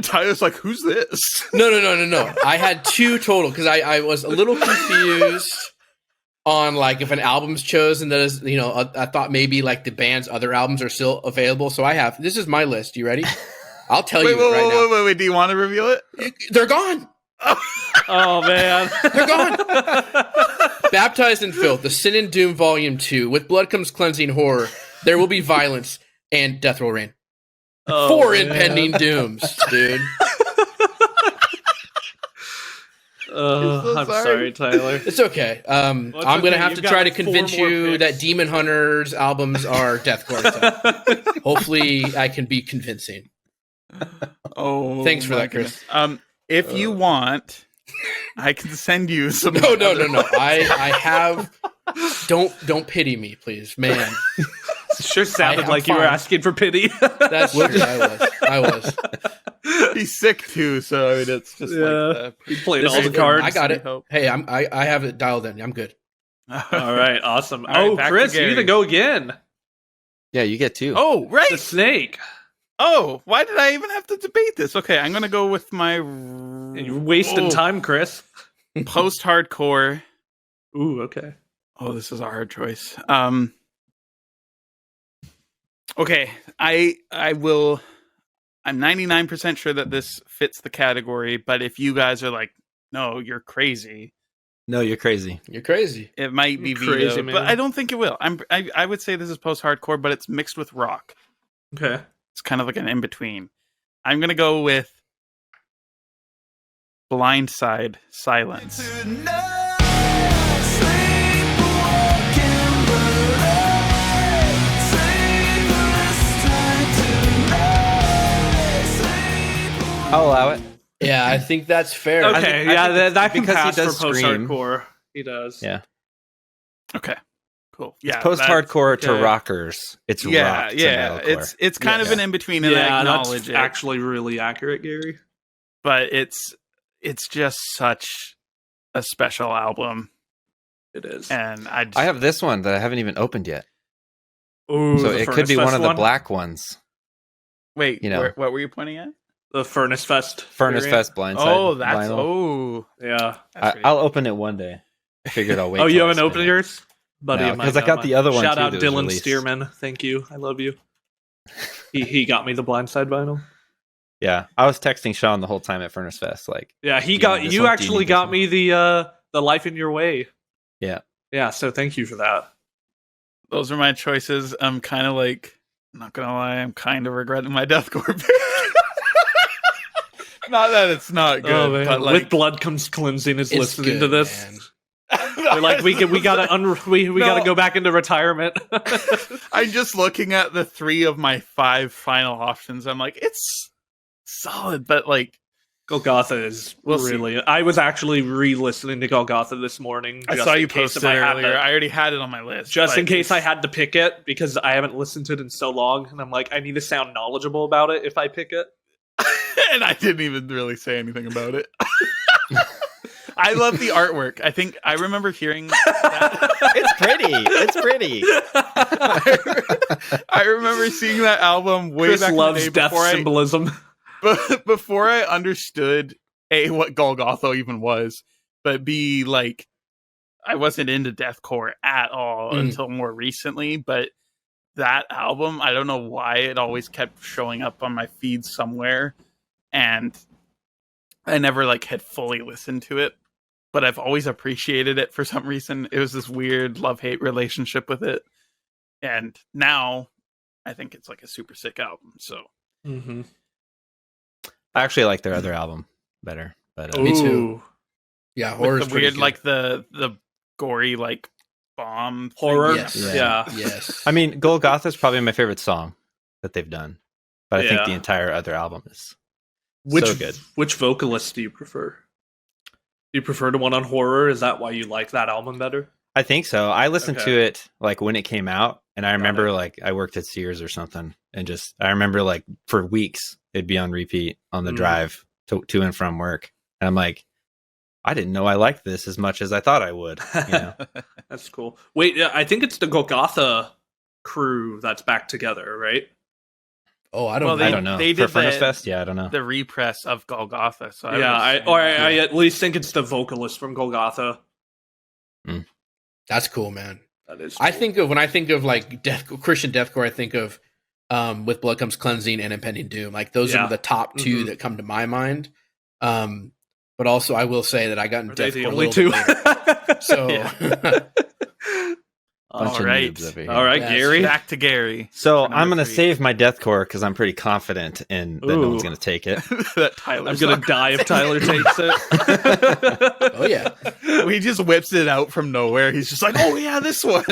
Tyler's like, who's this? No. I had 2 total because I was a little confused on like if an album's chosen that is, I thought maybe like the band's other albums are still available. So this is my list. You ready? I'll tell you it right Wait. Do you want to reveal it? now. They're gone. Oh man. They're gone. Baptized in Filth, the Sin and Doom Volume 2. With blood comes cleansing horror. There will be violence, and death will reign. Oh, 4 man. impending dooms, dude. I'm sorry, Tyler. It's okay. I'm Well, it's going to okay. have You've to got try like to 4 convince more you picks. that Demon Hunter's albums are deathcore. So hopefully, I can be convincing. Oh, Thanks for my that, Chris. goodness. If you want, I can send you some. No. I have. Don't pity me, please, man. Sure sounded I'm like you were fine. asking for pity. That's true. I was. He's sick too, so I mean, it's just Yeah. like You played This all is the good. cards. I got it. Hope. Hey, I have it dialed in. I'm good. All right, awesome. All right, back to Chris, you Gary. need to go again. Yeah, you get 2. Oh, right. The snake. Oh, why did I even have to debate this? Okay, I'm gonna go with my You're wasting time, Chris. post-hardcore. Ooh, okay. Oh, this is a hard choice. Okay, I will. I'm 99% sure that this fits the category, but if you guys are like, no, you're crazy, No, you're crazy. You're crazy. it might be You're crazy, vetoed, man. but I don't think it will. I would say this is post-hardcore, but it's mixed with rock. Okay. It's kind of like an in-between. I'm gonna go with Blindside Silence. I'll allow it. Yeah, I think that's fair. Okay, I think that can because he pass for does scream. post-hardcore. He does. Yeah. Okay, cool. It's Yeah, post-hardcore to okay. rockers. It's Yeah, rock to yeah. metalcore. It's kind of Yeah. an in between, and I Yeah, acknowledge that's it. actually really accurate, Gary. But it's just such a special album, It is. and I have this one that I haven't even opened yet. Ooh, So the it could Furnace be one Fest of the black ones. wait. you know. What were you pointing at? The Furnace Fest. Furnace variant. Fest Blindside. Oh, that's vinyl. Yeah. I'll open it one day. I figured I'll wait. Oh, you till I haven't opened spin it. yours? Buddy No, of mine 'cause I got mine. the other one, Shout too, out that was Dylan released. Stearman. Thank you. I love you. He got me the Blindside vinyl. Yeah, I was texting Sean the whole time at Furnace Fest. Like, Yeah, he you got need this you one? Do you actually need this got one? me the Life in Your Way. Yeah. Yeah, so thank you for that. Those are my choices. I'm kind of like, I'm not gonna lie, I'm kind of regretting my deathcore pick. Not that it's not good, Oh, man. but like, With Blood Comes Cleansing is It's listening good, to this. man. They're like we gotta No. gotta go back into retirement. I'm just looking at the 3 of my 5 final options. I'm like, it's solid, but like, Golgotha is We'll see. really. I was actually re-listening to Golgotha this morning. I just saw in you case posted if it I had earlier. to- I already had it on my list. just but in case I it's- had to pick it because I haven't listened to it in so long, and I'm like, I need to sound knowledgeable about it if I pick it. and I didn't even really say anything about it. I love the artwork. I think I remember hearing that. It's pretty. It's pretty. I remember seeing that album way Chris back loves in the day death symbolism. before I understood A, what Golgotha even was, but B, like, I wasn't into deathcore at all until more recently. But that album, I don't know why it always kept showing up on my feed somewhere, and I never like had fully listened to it, but I've always appreciated it for some reason. It was this weird love-hate relationship with it, and now I think it's like a super sick album. So Mm-hmm. I actually like their other album better. But Me too. Yeah, with horror's the pretty weird, good. like the gory, like bomb thing. Horror. Yes. Yeah. Yes. I mean, Golgotha is probably my favorite song that they've done, but I think Yeah. the entire other album is Which so good. Which vocalist do you prefer? Do you prefer the one on Horror? Is that why you like that album better? I think so. I listened Okay. to it like when it came out, and I remember like I worked at Sears or something, and just I remember like for weeks it'd be on repeat on the Mm. drive to and from work, and I'm like, I didn't know I liked this as much as I thought I would. You know? That's cool. Wait, yeah, I think it's the Golgotha crew that's back together, right? Oh, I don't Well, know. I don't know. They For did Furnace the- Fest, yeah, I don't know. the repress of Golgotha. So Yeah, I at least think it's the vocalist from Golgotha. That's cool, man. That is. I cool. think of when I think of like Christian deathcore, I think of With Blood Comes Cleansing and Impending Doom. Like those Yeah. are the top 2 Mhm. that come to my mind. But also, I will say that I got in Are they the Deathcore a only little two? bit later. So Bunch All of right. noobs over here. All right, That's Gary. Back to Gary. So For number I'm going to 3. save my Deathcore because I'm pretty confident in that no one's Ooh. going to take it. That Tyler. I'm gonna die if Tyler takes it. oh yeah, He just whips it out from nowhere. He's just like, oh yeah, this one.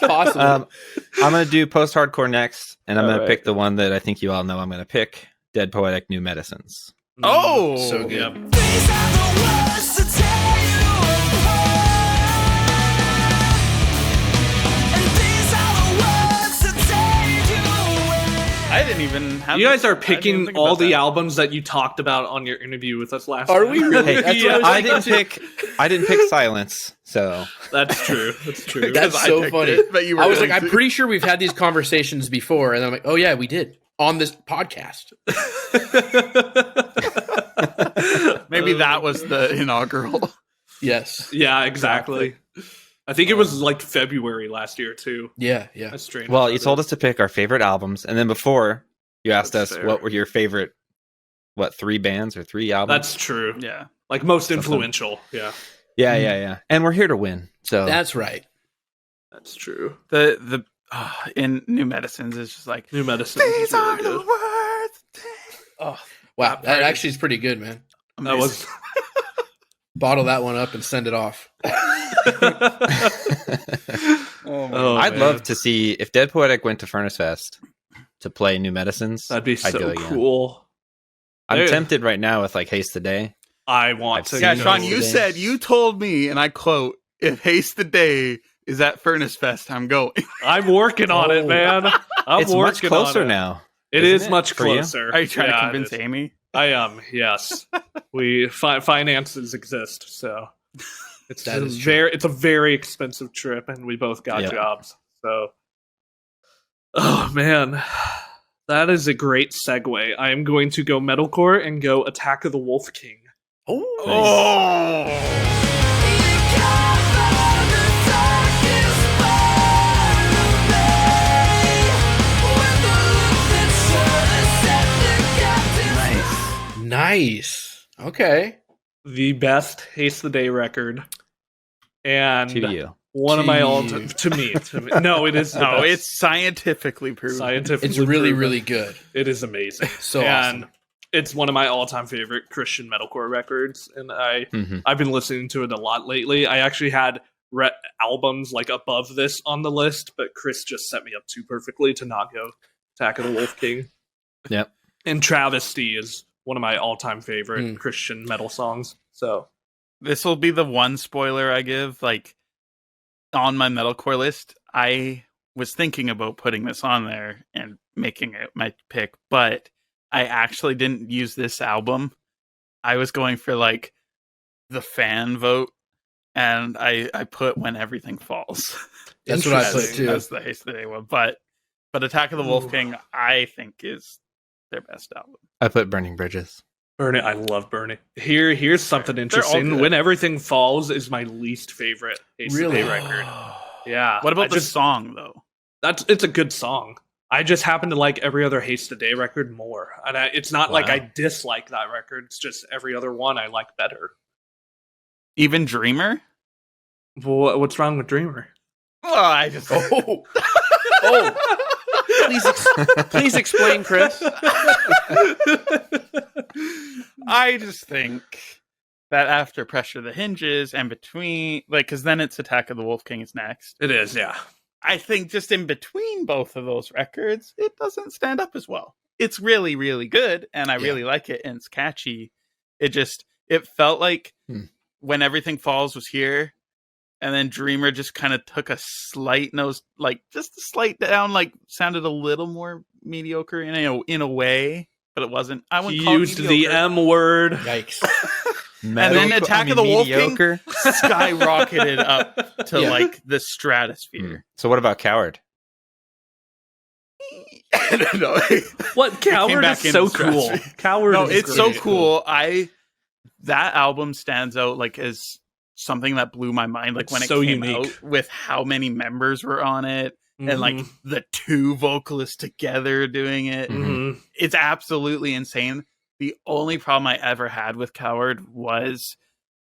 possible. I'm going to do post-hardcore next, and I'm All going to right. pick the one that I think you all know I'm going to pick, Dead Poetic New Medicines. Oh, So good. Yep. These are the words to tear you apart. And these are the words to take you away. I didn't even have. You guys are I didn't even picking think all about the that. albums that you talked about on your interview with us last Are time. we really? Hey, That's what I was I thinking didn't pick Silence, so That's true. That's true. That's I so picked funny. it, but you were I was like, going I'm to. pretty sure we've had these conversations before, and then I'm like, oh yeah, we did on this podcast. Maybe that was the inaugural. Yes. Yeah, exactly. I think it was like February last year too. Yeah. Yeah. That's strange. well, you told us to pick our favorite albums, and then before you asked That's us fair. what were your favorite, 3 bands or 3 albums? That's true. Yeah. Like most Something. influential. Yeah, yeah, and we're here to win. So That's right. that's true. The in New Medicines is just like New medicine. these is really are the good. words. Oh wow, that actually is pretty good, man. That was. Bottle that one up and send it off. Oh, I'd man. love to see if Dead Poetic went to Furnace Fest to play New Medicines. That'd be I'd so go again. cool. I'm Dude. tempted right now with like Haste the Day. I want I've to. Yeah, seen go. Sean, you those said days. you told me, and I quote: "If Haste the Day is at Furnace Fest, I'm going." I'm working on it, Oh. man. I'm It's much working closer on it. now. It isn't is it, much for you? closer. Are you trying Yeah, to it convince is. Amy? I am. Yes, we finances exist, so it's That a is true. it's a very expensive trip, and we both got Yeah. jobs. So, oh man, that is a great segue. I am going to go metalcore and go Attack of the Wolf King. Oh, You cover the darkest part of me with the look that should have set the captives. Nice. Okay. The best Haste the Day record, and To you. one of To my you. all to me. No, it is the no, best. it's scientifically proven. scientifically It's really, proven. really good. It is amazing. So and awesome. it's one of my all-time favorite Christian metalcore records, and Mhm. I've been listening to it a lot lately. I actually had albums like above this on the list, but Chris just set me up too perfectly to not go Attack of the Wolf King. Yep. And Travesty is one of my all-time favorite Mm. Christian metal songs. So This will be the one spoiler I give. Like on my metalcore list, I was thinking about putting this on there and making it my pick, but I actually didn't use this album. I was going for like the fan vote, and I put When Everything Falls. That's what I put Interesting. too. That's the Haste the Day one, but Attack of the Wolf Ooh. King, I think is their best album. I put Burning Bridges. Burning, I love Burning. Here's something They're all interesting. good. When Everything Falls is my least favorite Haste the Really? Day record. Yeah. What about I the just song though? it's a good song. I just happen to like every other Haste the Day record more. And it's not like Wow. I dislike that record. It's just every other one I like better. Even Dreamer? What's wrong with Dreamer? Oh, I just Oh. Oh. Please explain, Chris. I just think that after Pressure the Hinges and between, like, because then it's Attack of the Wolf King is next. It is, yeah. I think just in between both of those records, it doesn't stand up as well. It's really, really good, and I really like it, and it's catchy. It felt like When Everything Falls was here, and then Dreamer just kind of took a slight nose, like just a slight down, like sounded a little more mediocre in a way, but it wasn't. I He wouldn't call it used the mediocre. M word. Yikes. And then Attack of the Wolf King mediocre. skyrocketed up to Yeah. like the stratosphere. So what about Coward? No, What? Coward back is so into cool. stratosphere. Coward no, is it's so great. cool. That album stands out like as something that blew my mind. Like It's when it so came unique. out with how many members were on it and like Mhm. the two vocalists together doing it. Mhm. It's absolutely insane. The only problem I ever had with Coward was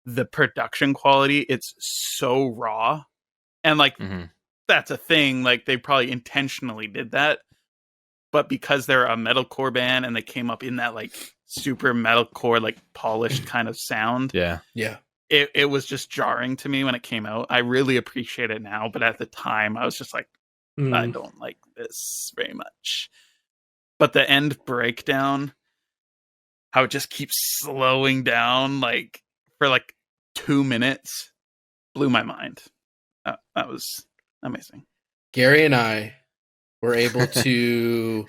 the production quality. It's so raw. And like, that's a thing. Like, they probably intentionally did that. But because they're a metalcore band and they came up in that like super metalcore, like polished kind of sound. Yeah. It was just jarring to me when it came out. I really appreciate it now. But at the time, I was just like, I don't like this very much. But the end breakdown, how it just keeps slowing down like for like 2 minutes, blew my mind. That was amazing. Gary and I were able to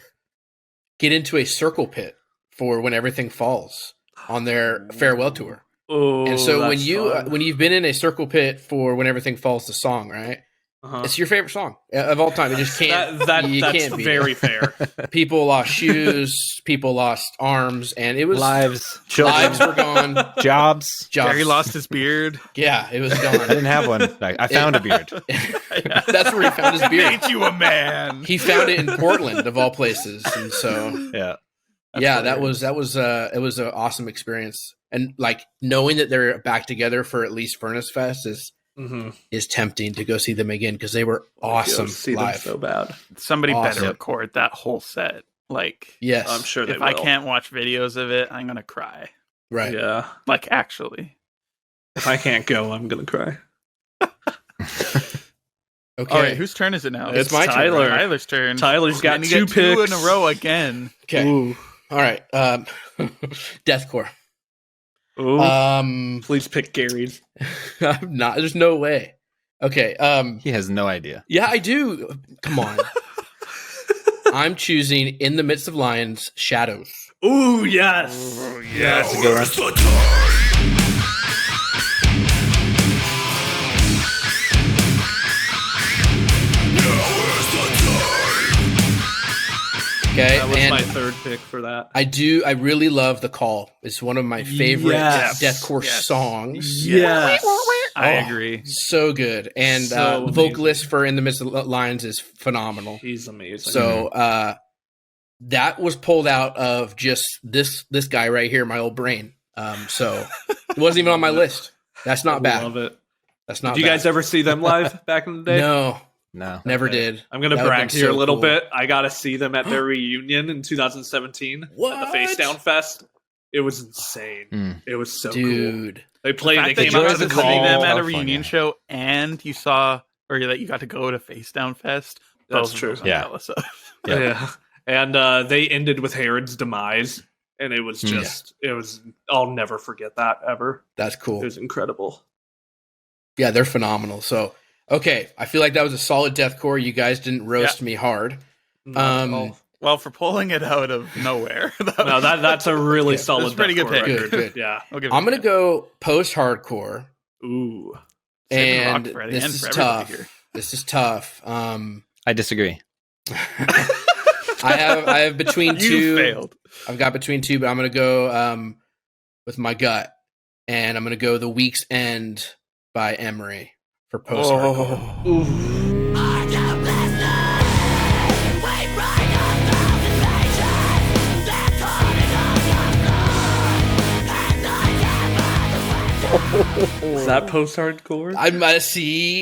get into a circle pit for When Everything Falls on their farewell tour. Oh, And so that's fun. when you've been in a circle pit for When Everything Falls, the song, right? It's your favorite song of all time. It just can't. You that's can't beat very it. fair. People lost shoes. People lost arms, and it was Lives, children, lives were gone. jobs. Gary lost his beard. Yeah, it was I gone. didn't have one. I found a beard. That's where he found his beard. Made you a man. He found it in Portland, of all places, and so Yeah. that was it was an awesome experience. And like knowing that they're back together for at least Furnace Fest is tempting to go see them again because they were awesome See them live. so bad. Somebody Awesome. better record that whole set. Like, Yes, I'm sure they if will. I can't watch videos of it, I'm gonna cry. right. Yeah. Like, actually. If I can't go, I'm gonna cry. Okay, All right, whose turn is it now? It's my turn, Tyler. right? Tyler's turn. Tyler's got And you two get picks in a row again. okay. Ooh. All right. Deathcore. Ooh. Please pick Gary's. I'm not. There's no way. Okay. He has no idea. Yeah, I do. Come on. I'm choosing In the Midst of Lions, Shadows. Ooh, yes. Yeah, that's a good one. Okay, That was and my third pick for that. I really love The Call. It's one of my favorite Yes. deathcore Yes. songs. Yes. I Oh, agree. So good. And So the vocalist for In the Midst of Lions is phenomenal. He's amazing. So that was pulled out of just this guy right here, my old brain. So it wasn't even on my list. That's not bad. Love it. That's not Did you bad. guys ever see them live back in the day? No, No. never Okay. did. I'm gonna That would've brag been here so a little cool. bit. I got to see them at their reunion in 2017 at What? the Face Down Fest. It was insane. It was so cool. Dude. They played. The They fact that came you out got to the to see call. them at a California. reunion show and you saw, or that you got to go to Face Down Fest. That's both of true. those I'm Yeah. jealous of. Yeah. And they ended with Herod's demise, and it was just. It was. I'll never forget that ever. That's cool. It was incredible. Yeah, they're phenomenal. So, okay, I feel like that was a solid deathcore. You guys didn't roast me hard. Not at all. Well, for pulling it out of nowhere. No, that's a really Okay. solid. That's a pretty good deathcore pick. record. Good. Yeah. I'll give it I'm to going to you. go post-hardcore, Ooh. Saving rock and for the this end is for everybody tough. here. This is tough. I disagree. I have between You two. failed. I've got between two, but I'm going to go with my gut, and I'm going to go The Week's End by Emery for post-hardcore. Ooh. Is that post-hardcore?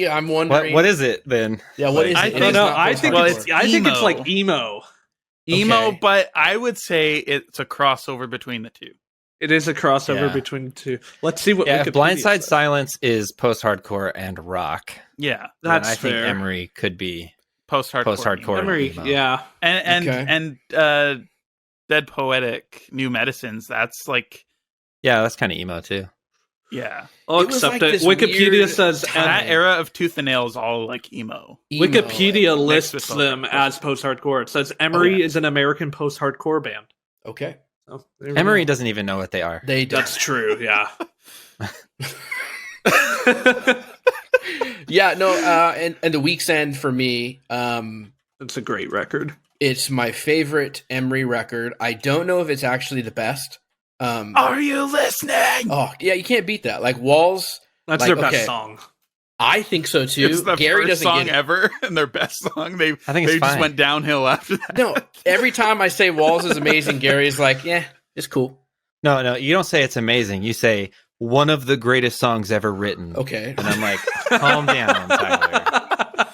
I'm wondering. What is it then? Yeah, what is I it? don't It is know. not I think Well, post-hardcore. I think it's emo. like emo. Emo, Okay. but I would say it's a crossover between the two. It is a crossover Yeah. between the two. Let's see what. Yeah, if Wikipedia Blindside says. Silence is post-hardcore and rock, Yeah, then That's I think fair. Emery could be post-hardcore. Post-hardcore. emo. Emery, emo. yeah. And Dead Poetic, New Medicines. That's like, yeah, that's kind of emo too. yeah, I'll It was accept like it. this Wikipedia weird says time. that era of Tooth and Nail is all like emo. Emo. Wikipedia Mixed with lists them post-hardcore. as post-hardcore. It says Emery Oh, yeah. is an American post-hardcore band. Okay. So, there we Emery go. doesn't even know what they are. They do. That's true. Yeah. Yeah, no, and The Week's End for me, It's a great record. it's my favorite Emery record. I don't know if it's actually the best. Are you listening? Oh, yeah, you can't beat that. Like Walls, That's Like, their best okay. song. I think so too. It's the Gary first doesn't song get it. ever and their best song. They I think it's they just fine. went downhill after that. No, every time I say Walls is amazing, Gary's like, yeah, it's cool. No, you don't say it's amazing. You say one of the greatest songs ever written. Okay. And I'm like, calm down, Tyler.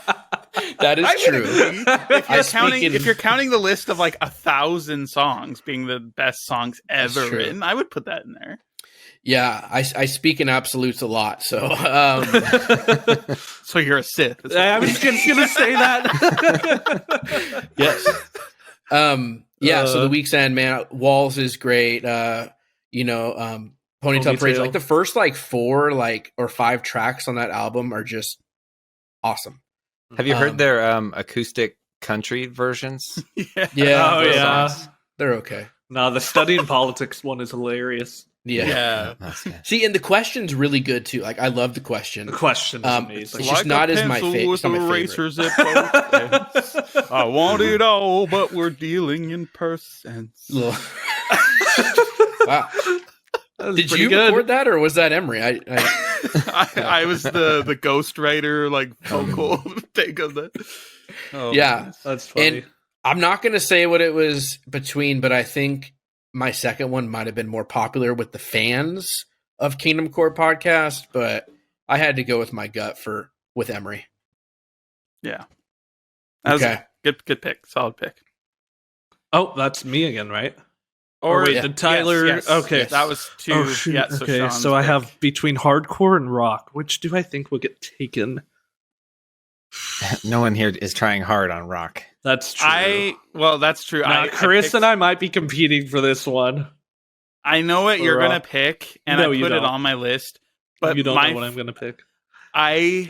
That is I would true. agree. I speak in- If you're counting the list of like 1,000 songs being the best songs That's ever true. written, I would put that in there. Yeah, I speak in absolutes a lot. So So you're a Sith. is what I you're was just gonna say that. yes. Yeah, so the week's end, man, Walls is great. Ponytail Parade, Ponytail. like the first like 4 or 5 tracks on that album are just awesome. Have you heard their acoustic country versions? Yeah. Yeah, Oh those yeah. songs. they're okay. No, the studying politics one is hilarious. Yeah. Yeah. That's good. See, and the question's really good too. Like I love the question. The question is amazing. It's just not as my favorite. It's not my favorite. erasers at both ends. I want it all, but we're dealing in percents. Wow. That was Did pretty you good. record that, or was that Emery? I was the ghostwriter, like vocal take of that. Oh, Yeah. goodness. That's funny. And I'm not going to say what it was between, but I think my second one might have been more popular with the fans of KingdomCore podcast, but I had to go with my gut with Emery. Yeah. That was Okay. good pick. Solid pick. Oh, that's me again, right? Or wait, yeah. did Tyler? Yes, okay, yes. That was 2. Oh shoot. Yeah, so okay, Sean's so I pick. have between hardcore and rock. Which do I think will get taken? No one here is trying hard on rock. That's true. That's true. Now, Chris and I might be competing for this one. I know what you're Or, gonna pick, and no, I you put it don't. on my list. But you don't know what I'm going to pick. I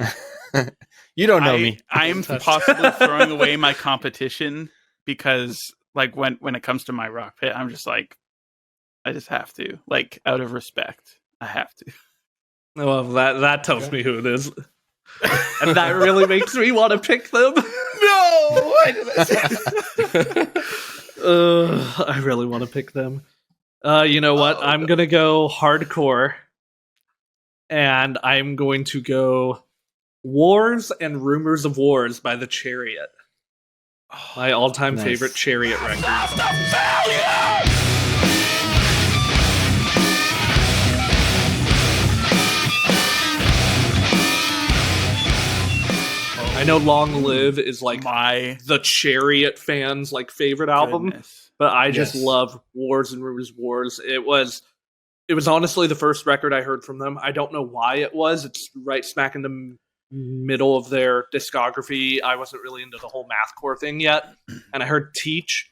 You don't know me. I'm Touch. possibly throwing away my competition because, like, when it comes to my rock pit, I'm just like, I just have to, like, out of respect, I have to. Well, that tells me who it is, and that really makes me want to pick them. No, why did I say that? I really want to pick them. You know what? I'm gonna go hardcore, and I'm going to go Wars and Rumors of Wars by The Chariot. My all-time Nice. favorite Chariot record. I know Long Live is like the Chariot fans' like favorite album. Goodness. But I just Yes. love Wars and Rumors of Wars. It was honestly the first record I heard from them. I don't know why it was. It's right smack in the middle of their discography. I wasn't really into the whole mathcore thing yet, and I heard Teach,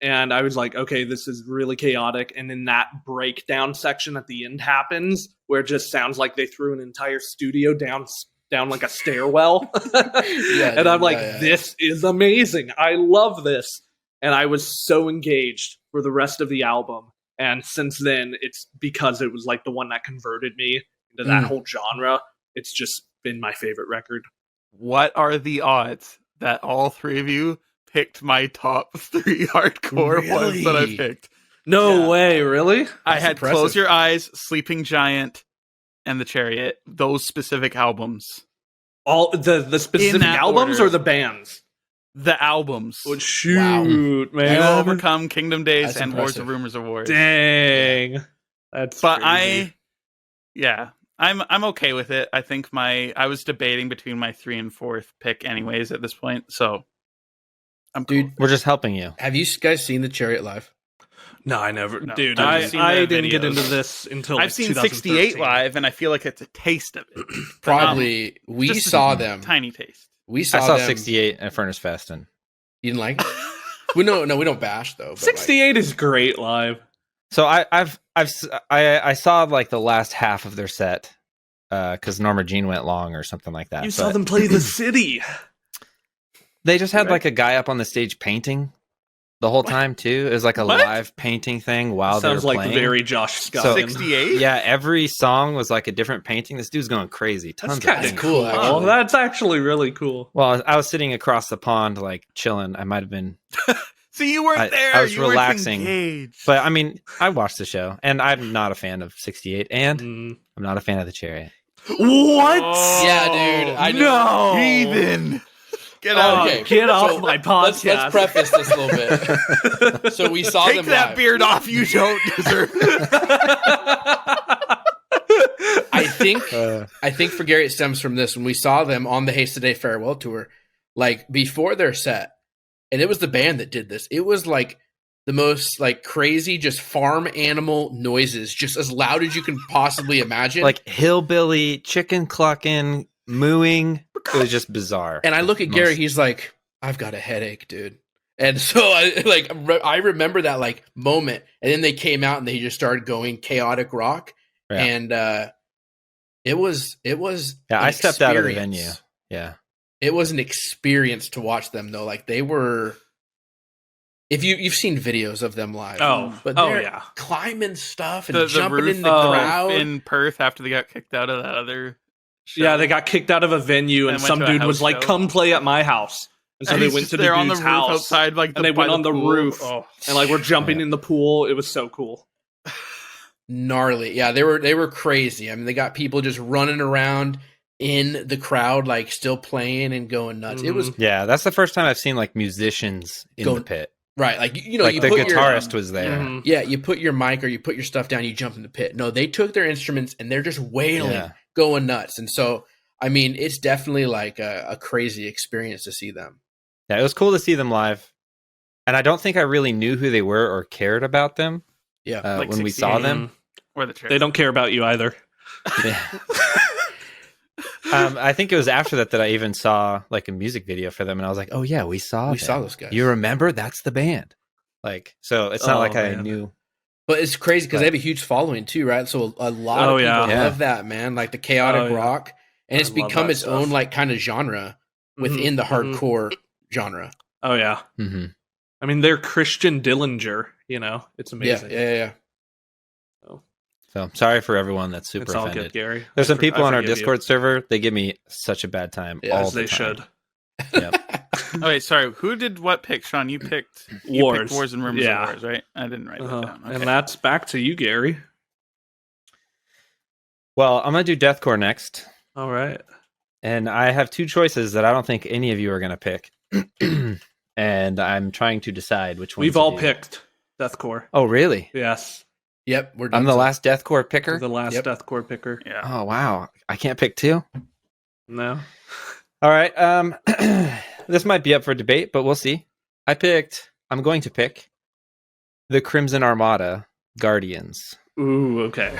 and I was like, okay, this is really chaotic. And then that breakdown section at the end happens, where it just sounds like they threw an entire studio down like a stairwell. And I'm like, this is amazing. I love this. And I was so engaged for the rest of the album. And since then, it's because it was like the one that converted me into that whole genre. It's just been my favorite record. What are the odds that all 3 of you picked my top 3 hardcore ones that I Really? picked? No Yeah. way, really? I had impressive. Close Your Eyes, Sleeping Giant, and The Chariot. Those specific albums. All the specific that albums order. or the bands? The albums. Oh, shoot, You man. Overcome, Kingdom Days, That's and Wars impressive. of Rumors of Wars. Dang. That's But crazy. I'm okay with it. I think I was debating between my 3 and 4th pick anyways at this point, so I'm cool. Dude, We're just helping you. have you guys seen the Chariot live? No, I never. No, Dude, I've I seen I the didn't get videos. into this until like I've seen 68 2013. live, and I feel like it's a taste of it. Probably. We Just a saw them. Tiny taste. We I saw saw them. 68 at Furnace Fest, and You didn't like it? we don't bash though. But 68 is great live. so I saw like the last half of their set because Norma Jean went long or something like that. You saw But them play the city. They just had Right. like a guy up on the stage painting the whole time too. It was like a What? live painting thing while they were Sounds like playing. very Josh Scott. So- 68? Yeah, every song was like a different painting. This dude's going crazy. That's Tons of kind of paintings. cool, cool. actually. That's actually really cool. Well, I was sitting across the pond, like chilling. I might have been, See, you weren't I- there. I was you weren't relaxing. engaged. but I mean, I watched the show, and I'm not a fan of 68, and Mm. I'm not a fan of the Chariot. What? Oh, Yeah, dude. I know. No. Heathen. Get out. Okay, get off my Let's podcast. preface this a little bit. So we saw Take them that live. beard off. You don't deserve. I think for Gary it stems from this when we saw them on the Haste Today farewell tour, like before their set, and it was the band that did this. It was like the most like crazy, just farm animal noises, just as loud as you can possibly imagine. Like hillbilly, chicken clucking, mooing. It was just bizarre. And I look at Gary, he's like, "I've got a headache, dude." And so I remember that like moment, and then they came out and they just started going chaotic rock, Yeah. and it was Yeah, an I stepped out of the experience. venue. Yeah. It was an experience to watch them though. Like they were, if you've seen videos of them live, but they're yeah. climbing stuff and The jumping roof in the crowd. in Perth after they got kicked out of that other show. Yeah, they got kicked out of a venue, and And went some to a dude was house like, show. "Come play at my house." And so And they he's went just to the there on the dude's roof house outside, like and they by went on the pool. roof. Oh. and like we're jumping Yeah. in the pool. It was so cool. Gnarly, yeah, they were crazy. I mean, they got people just running around in the crowd, like still playing and going nuts. It was Yeah, that's the first time I've seen like musicians in Go- the pit. right, like you know, Like you the put your guitarist was there. Mhm. yeah, you put your mic or you put your stuff down, you jump in the pit. No, they took their instruments and they're just wailing, Yeah. going nuts. And so, I mean, it's definitely like a crazy experience to see them. Yeah, it was cool to see them live. And I don't think I really knew who they were or cared about them Yeah, Like when we saw 68. them. Or the church. They don't care about you either. Yeah. I think it was after that I even saw like a music video for them, and I was like, "Oh yeah, we saw those guys. You remember? That's the band." Like, so it's not Oh, like I man. knew. But it's crazy because But- they have a huge following too, right? So a lot Oh, of people yeah. love that, man, like the chaotic Oh, yeah. rock, and it's I love become that its stuff. own like kind of genre within the Mhm. hardcore genre. Oh yeah. Mm-hmm. I mean, they're Christian Dillinger. You know, it's Yeah, amazing. yeah. So sorry for everyone that's super It's all offended. good, Gary. There's some I people on our forgive you. Discord server. They give me such a bad time Yeah, all As the they time. should. Oh, wait, sorry. Who did what pick, Sean? You picked Wars. Wars and Rumors Yeah. of Wars, right? I didn't write that down. Okay. And that's back to you, Gary. Well, I'm gonna do Deathcore next, All right. and I have two choices that I don't think any of you are gonna pick, and I'm trying to decide which one. We've all picked Deathcore. Oh, really? Yes. Yep, we're done. I'm the last Deathcore picker. The last Yep. Deathcore picker. Yeah. Oh wow, I can't pick two. No. All right. This might be up for debate, but we'll see. I'm going to pick the Crimson Armada Guardians. Ooh, okay.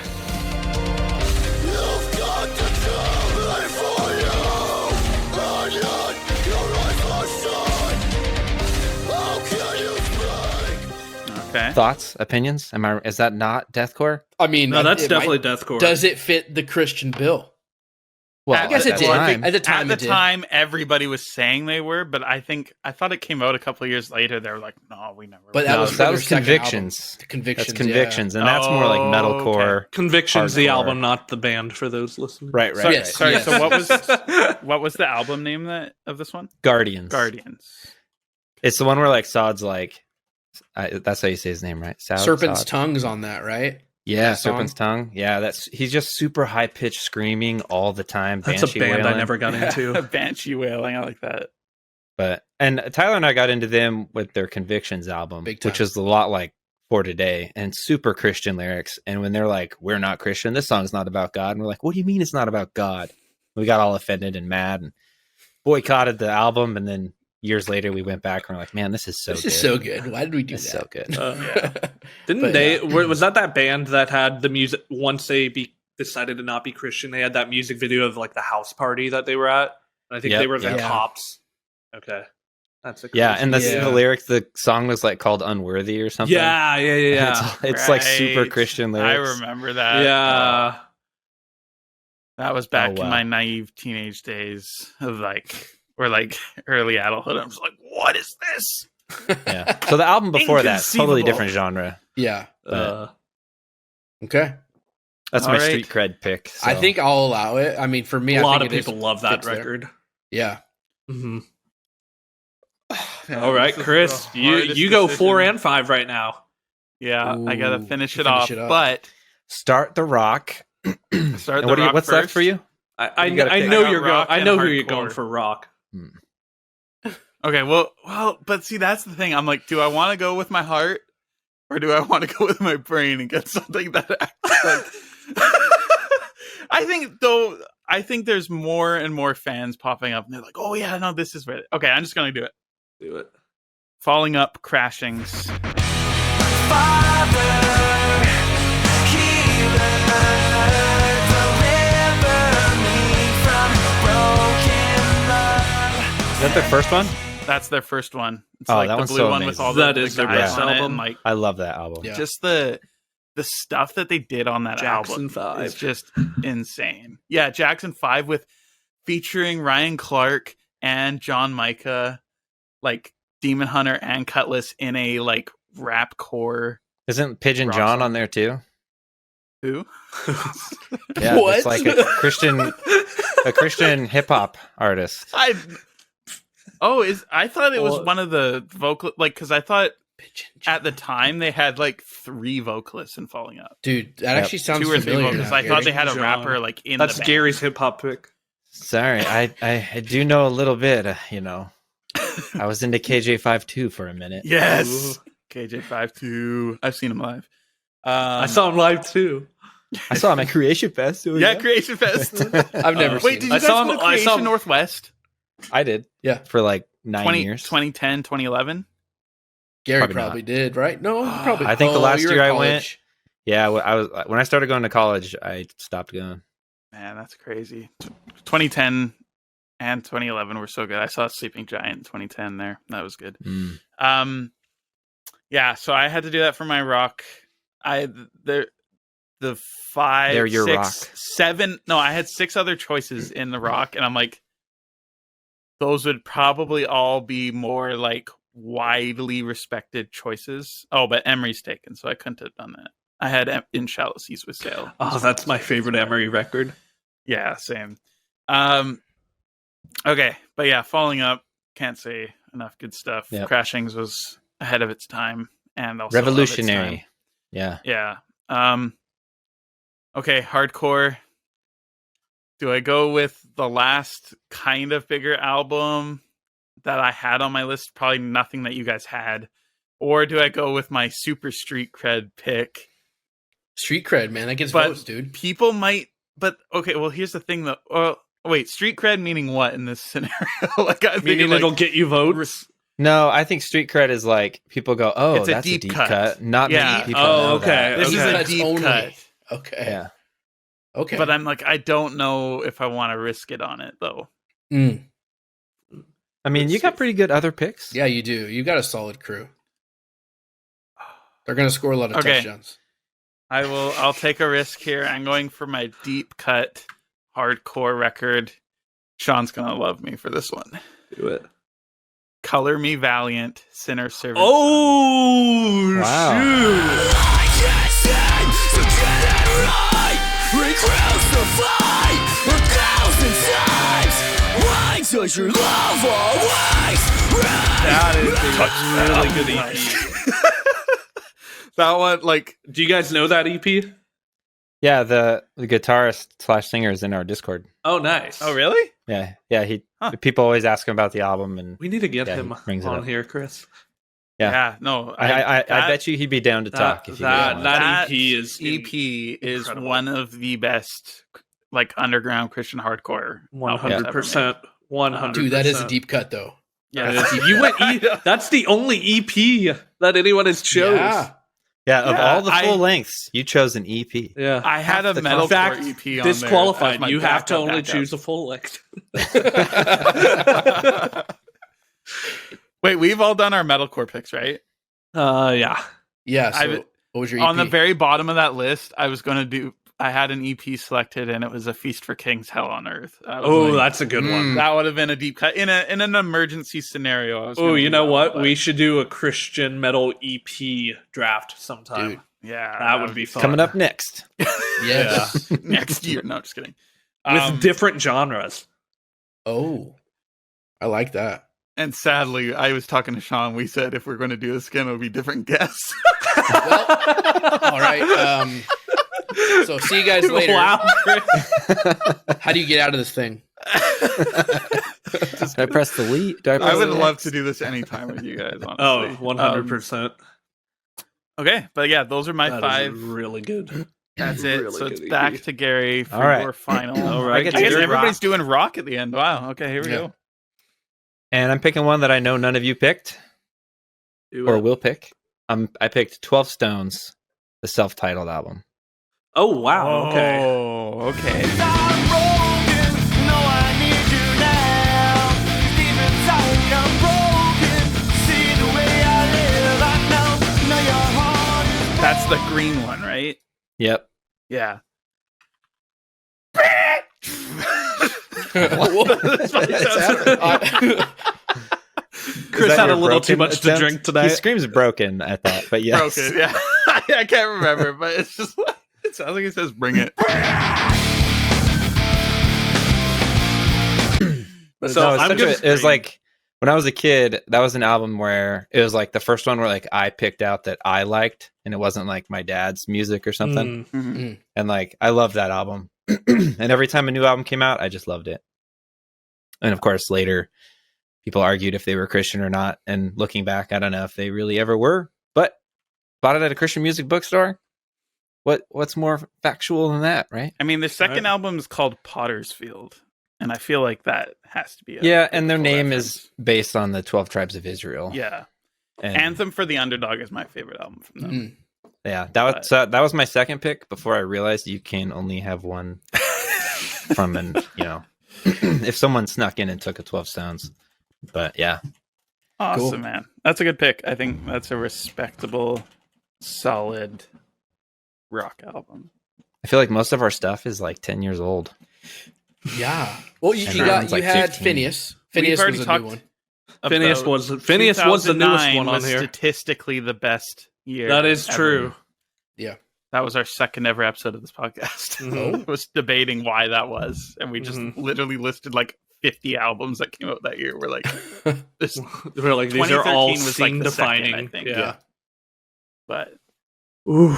You've got the time for you, and yet your life was short. How can you speak? Okay. Thoughts, opinions? Is that not Deathcore? I mean, No, that's it definitely might- Deathcore. Does it fit the Christian bill? Well, I guess it at did. the time. At the At time, the it did. time, everybody was saying they were, but I thought it came out a couple of years later. They were like, "No, we never." But were." that No, was for that their was second Convictions. album. Convictions. That's Convictions, and that's more like Oh, metalcore. Convictions, the Hardcore. album, not the band, for those listening. Right, right, Sorry, right. sorry. Yes. So what was the album name of this one? Guardians. Guardians. It's the one where like Sod's like, that's how you say his name, right? Sod, Serpent's Sod. Tongue's on that, right? Yeah, that song? Serpent's Tongue. Yeah, he's just super high pitched screaming all the time. That's a Banshee band I wailing. never got into. Banshee wailing. I like that. And Tyler and I got into them with their Convictions album, Big time. which is a lot like For Today and super Christian lyrics. And when they're like, "We're not Christian. This song's not about God," and we're like, "What do you mean it's not about God?" We got all offended and mad and boycotted the album. And then years later, we went back and we're like, "Man, this is so This good. is so good. Why did we do It's that? so good." Didn't But, they? yeah. Was that band that had the music once they decided to not be Christian? They had that music video of like the house party that they were at. And I think Yep, they were the yep. cops. Okay, that's a Yeah, and the Yeah. lyrics, the song was like called "Unworthy" or something. yeah. It's like super Right. Christian I lyrics. remember that. Yeah. That was back wow. in my naive teenage days of early adulthood. I was like, "What is this?" Yeah. So the album before that, totally Inconceivable. different genre. Yeah. Uh, Okay. That's All my right. street cred pick. I so. think I'll allow it. I mean, for me, a I lot think of it is- people love that fits there. record. Yeah. hmm Man, All right, this is Chris, the you hardest go decision. 4 and 5 right now. Yeah, I gotta Ooh, finish it finish off. it up. But Start the rock. start And the rock what's left first. for you? I You gotta I pick. know I got you're going. rock I and know who you're hardcore. going for rock. Okay, well, but see, that's the thing. I'm like, do I want to go with my heart, or do I want to go with my brain and get something that acts like? I think there's more and more fans popping up, and they're like, "Oh yeah, no, this is right." Okay, I'm just gonna do it. Do it. Falling up, crashings. Is that their first one? That's their first one. It's Oh, like that the one's blue so one with amazing. all That the is their guys best on it, album. and like I love that album. Yeah. just the stuff that they did on that Jackson album 5. is just insane. Yeah, Jackson 5 with featuring Ryan Clark and John Micah, like Demon Hunter and Cutlass in a like rap core. Isn't Pigeon Rock John song. on there too? Who? Yeah, What? it's like a Christian hip hop artist. I thought it was Well- one of the vocal, like, because I thought at the time they had like 3 vocalists in Falling Up, Dude, that actually sounds 2 or 3 familiar. vocalists. now, I thought Gary. they had a John. rapper like in That's the band. Gary's hip hop pick. Sorry, I do know a little bit. I was into KJ52 for a minute. Yes, KJ52. I've seen him live. I saw him live too. I saw him at Creation Fest. So Yeah, Creation Fest. I've never seen Wait, did it. you I guys saw go him- to I saw Creation him- Northwest? I did. Yeah. For like 9 20, years. 2010, 2011? Gary Probably probably did, right? No, you probably. I think the last you're year in I went- college. Yeah, when I started going to college, I stopped going. Man, that's crazy. 2010 and 2011 were so good. I saw Sleeping Giant in 2010 there. That was good. Mm. Yeah, so I had to do that for my rock. The 5, They're your 6, rock. 7. No, I had 6 other choices in the rock, and I'm like, those would probably all be more like widely respected choices. Oh, but Emery's taken, so I couldn't have done that. I had In Shallow Seas with Sail. Oh, that's my favorite Emery record. Yeah, same. Okay, but yeah, Falling Up, can't say enough good stuff. Yep. Crashings was ahead of its time and also of its time. Revolutionary. Yeah. Yeah. Okay, hardcore. Do I go with the last kind of bigger album that I had on my list? Probably nothing that you guys had. Or do I go with my super street cred pick? Street cred, man. That gets But votes, dude. people might. But okay, well, here's the thing, though. Wait, street cred meaning what in this scenario? Like, I Meaning it'll get you votes. No, I think street cred is like people go, "Oh, It's a that's deep a deep cut. cut." Not Yeah. many people Oh, know okay. that. This is Okay. a That's deep only- cut. Okay. Yeah. Okay. But I'm like, I don't know if I want to risk it on it, though. Mm. I mean, you got pretty good other picks. Yeah, you do. You got a solid crew. They're going to score a lot of Okay. touchdowns. I'll take a risk here. I'm going for my deep cut hardcore record. Sean's gonna love me for this one. Do it. Color Me Valiant, Sinner Servant. Oh, Wow. shoot. I can't stand to get it right. Recrucify 1,000 times. Why does your love always That is a really good EP. That one, like, Do you guys know that EP? Yeah, the guitarist / singer is in our Discord. Oh, nice. oh really? Yeah. He. Huh. People always ask him about the album, and We need to get Yeah, him he brings it on up. here, Chris. Yeah. No, I bet you he'd be down to talk if you that- did. that- EP is EP is incredible. one of the best, like, underground Christian hardcore. 100%. 100%. Dude, that is a deep cut, though. Yeah, That is- you went. That's the only EP that anyone has chose. Yeah. Yeah, of Yeah, all the full lengths, you chose an E EP. Yeah. I had a the metalcore In fact, EP on disqualified. there as my You have to backup, only backup. choose a full length. Wait, we've all done our metalcore picks, right? Yeah. Yeah. So, I've- what was your EP? On the very bottom of that list, I had an EP selected, and it was A Feast for Kings, Hell on Earth. I was Oh, like, that's a good one. that would have been a deep cut in an emergency scenario. I was Oh, gonna you do know that, what? but- We should do a Christian metal EP draft sometime. Dude. yeah, that would be fun. Coming up next. Yes. next year. No, just kidding. With different genres. Oh, I like that. And sadly, I was talking to Sean. We said if we're going to do this again, it'll be different guests. All right. So see you guys later. Wow, Chris. How do you get out of this thing? Did I press delete? Do I, press I would the love X? to do this anytime with you guys, Oh, honestly. 100%. Okay, but yeah, those are my That is 5. really good. That's it. Really So it's good, back EP. to Gary for All right. your final. All right, I guess Gary. everybody's Rock. doing rock at the end. Wow. Okay, here we Yeah. go. And I'm picking one that I know none of you picked Do or it. will pick. I picked 12 Stones, the self-titled album. Oh, wow. Okay. Oh, okay. That's the green one, right? Yep. Yeah. Chris had a little too Broken much to attempt? drink He tonight. screams broken at that, but yes. Broken, yeah. I can't remember, but it's just like, it sounds like it says bring it. So No, it's I'm such good. it was like when I was a kid, that was an album where it was like the first one where like I picked out that I liked, and it wasn't like my dad's music or something. Mm. And like I loved that album. And every time a new album came out, I just loved it. And of course, later people argued if they were Christian or not. And looking back, I don't know if they really ever were, but bought it at a Christian music bookstore. What's more factual than that, right? I mean, the second Right. album is called Potter's Field, and I feel like that has to be a Yeah, and their biblical name reference. is based on the 12 tribes of Israel. Yeah. And Anthem for the Underdog is my favorite album from them. Mm. yeah, that was my second pick before I realized you can only have one from an, if someone snuck in and took a 12 Stones. But yeah. Awesome, Cool. man. That's a good pick. I think that's a respectable, solid rock album. I feel like most of our stuff is like 10 years old. Yeah. Well, And you that one's like had 15. Phineas. We've Phineas already was a talked new one. Phineas about was the newest 2009 one on was here. statistically the best year. That is ever. true. That was our second ever episode of this podcast. Mhm. was debating why that was, and we just Mhm. literally listed like 50 albums that came out that year. We're like, this We're like, these are 2013 all was, like, scene the second, defining. I think. Yeah. but Ooh.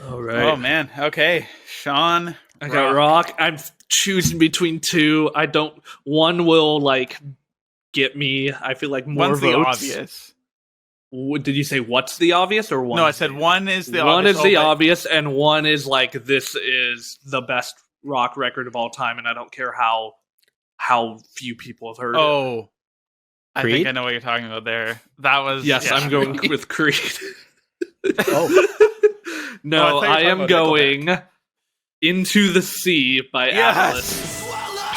All right. oh man, okay, Sean. I got rock. I'm choosing between two. One will like get me. I feel like more One's the votes. obvious. Did you say what's the obvious or one? No, I said one is the one obvious. is the but- obvious, and one is like this is the best rock record of all time, and I don't care how few people have heard it. Oh, I Creed? think I know what you're talking about there. That was Yes, yeah. I'm going with Creed. Oh. No, Oh, I thought you were I talking am about going Into the Sea by Yes. Atlas.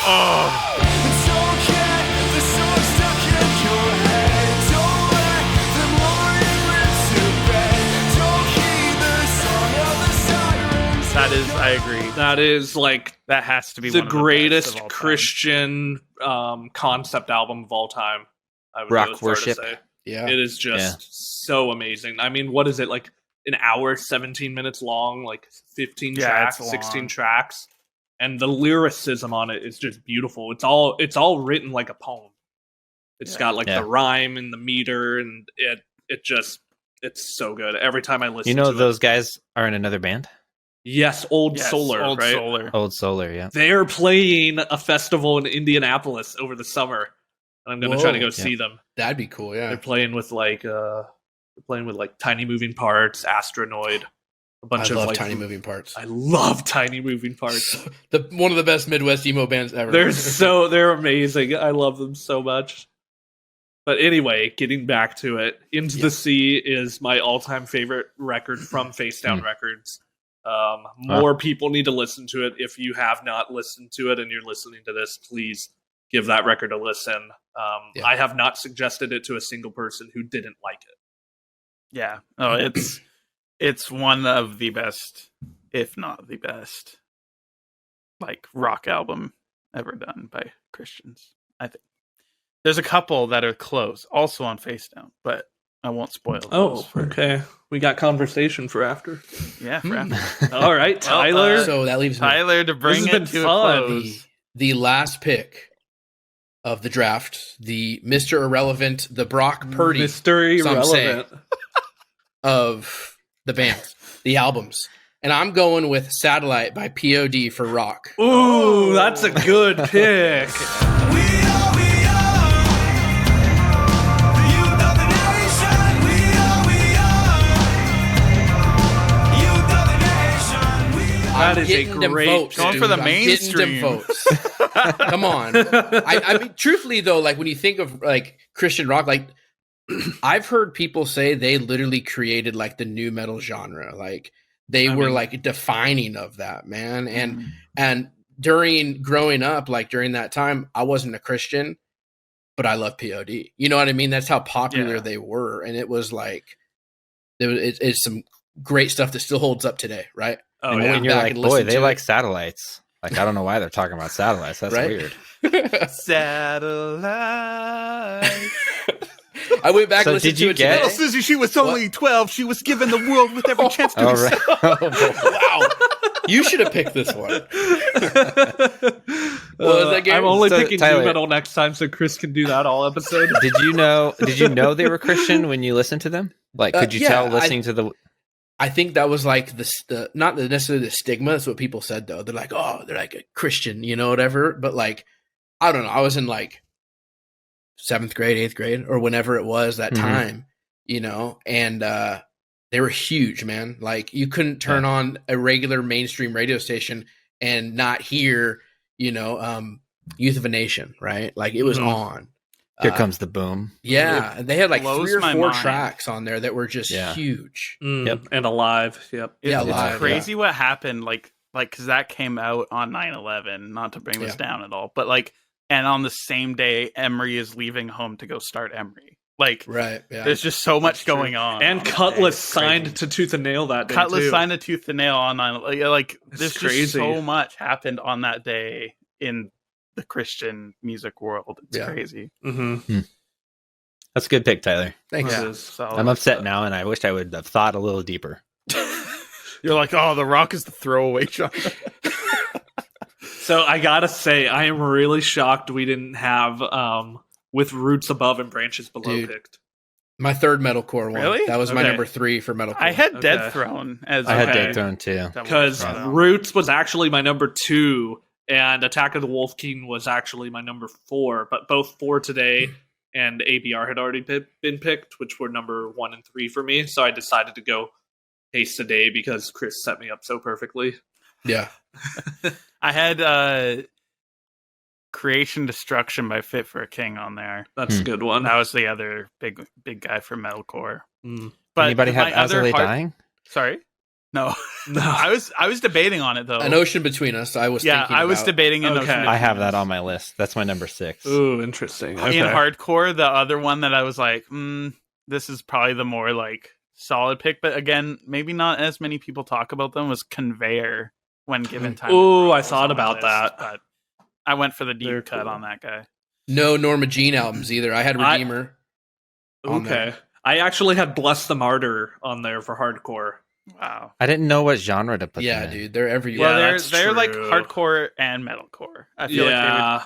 Oh, that is. I agree. That is like That has to be the one of best greatest of all time. Christian concept album of all time. I would Rock go as far to worship. say. Yeah. It is just so amazing. I mean, what is it like? An hour, 17 minutes long, like 15 Yeah, tracks, it's 16 long. tracks, and the lyricism on it is just beautiful. It's all written like a poem. It's Yeah. got like Yeah. the rhyme and the meter, and it's so good. Every time I listen, You know to those it. guys are in another band? Yes, Old Yes, Solar, Old right? Solar. Old Solar, yeah. They're playing a festival in Indianapolis over the summer, and I'm going to try to Whoa. go see them. That'd be cool. Yeah. They're playing with like Tiny Moving Parts, Astronoid, a I bunch of love like Tiny Moving Parts. I love Tiny Moving Parts. One of the best Midwest emo bands ever. They're amazing. I love them so much. But anyway, getting back to it, Into the Sea is my all-time favorite record from Face Down Records. More people need to listen to it. If you have not listened to it and you're listening to this, please give that record a listen. Yeah. I have not suggested it to a single person who didn't like it. Yeah. Oh, it's one of the best, if not the best, like rock album ever done by Christians. I think there's a couple that are close, also on Face Down, but I won't spoil. Those for- okay. We got conversation for after. Yeah, for Hmm. after. All right, Tyler. So that leaves me. Tyler to bring has it been to fun. a close. The last pick of the draft, the Mr. Irrelevant, the Brock Purdy Mystery some say. relevant. of the bands, the albums. And I'm going with Satellite by POD for rock. Ooh, that's a good pick. We are That is a getting them great votes, Going dude. for the I'm getting them mainstream. votes. Come on. I mean, truthfully though, like when you think of like Christian rock, like I've heard people say they literally created like the new metal genre. Like they were like defining of that, man. And during growing up, like during that time, I wasn't a Christian, but I love POD. You know what I mean? That's how popular Yeah. they were. And it was like, it's some great stuff that still holds up today, right? Oh, and yeah. when you're back like, and boy, listen they to like it. satellites. Like, I don't know why they're talking about satellites. That's Right? weird. Satellite. I went back So and listened did you to it get- today. Little Susie, she was only 12. She was given the world with every chance to All be right. Wow. You should have picked this one. What was that game? I'm only So, picking Tyler- new metal next time, so Chris can do that all episode. Did you know they were Christian when you listened to them? Like, could you Yeah, tell listening to the? I think that was like the not necessarily the stigma. That's what people said though. They're like, oh, they're like a Christian, you know, whatever. But like, I don't know. I was in like 7th grade, 8th grade, or whenever it was that Mhm. time, you know, and they were huge, man. Like you couldn't turn on a regular mainstream radio station and not hear, you know, Youth of a Nation, right? Like it was Mhm. on. Here comes the boom. Yeah, and they had like blows 3 or my 4 mind. tracks on there that were just Yeah. huge. Yep. And Alive. Yep. Yeah, It's live, crazy what happened. Like, because that came out on 9/11. Not to bring this down at all, but like, and on the same day, Emery is leaving home to go start Emery. Like, Right. Yeah. there's just so much going on. And on that Cutlass day. It's crazy. signed to Tooth and Nail that day. Cutlass too. signed a tooth and nail on 9/11. Like, It's there's crazy. just so much happened on that day in the Christian music world. It's Yeah. crazy. Mm-hmm. That's a good pick, Tyler. Thanks. Yeah, is. so I'm upset now, and I wish I would have thought a little deeper. You're like, oh, the Rock is the throwaway genre. So I gotta say, I am really shocked we didn't have with Roots Above and Branches Below Dude. picked. My third metalcore one. Really? That was my Okay. number 3 for metalcore. I had Okay. Dead Throne as I had Okay. Dead Throne too. Because Roots was actually my number 2, and Attack of the Wolf King was actually my number 4. But both For Today and ABR had already been picked, which were number 1 and 3 for me. So I decided to go Haste Today because Chris set me up so perfectly. Yeah. I had Creation Destruction by Fit for a King on there. That's a good one. That was the other big guy for metalcore. Mm. But Anybody have my As Are other They hard- Dying? Sorry, no. No. I was debating on it though. An ocean between us. I was Yeah, thinking I was about. debating an Okay. Ocean I have Between that Us. on my list. That's my number 6. Ooh, interesting. Okay. In hardcore, the other one that I was like, this is probably the more like solid pick, but again, maybe not as many people talk about them, was Conveyor when given time. Ooh, I Was thought on my about list, that. but I went for the deep They're cut cool. on that guy. No Norma Jean albums either. I had Redeemer. on Okay. there. I actually had Bless the Martyr on there for hardcore. Wow. I didn't know what genre to put Yeah, them in. dude. They're everywhere. Well, that's they're like true. hardcore and metalcore. I feel like they Yeah.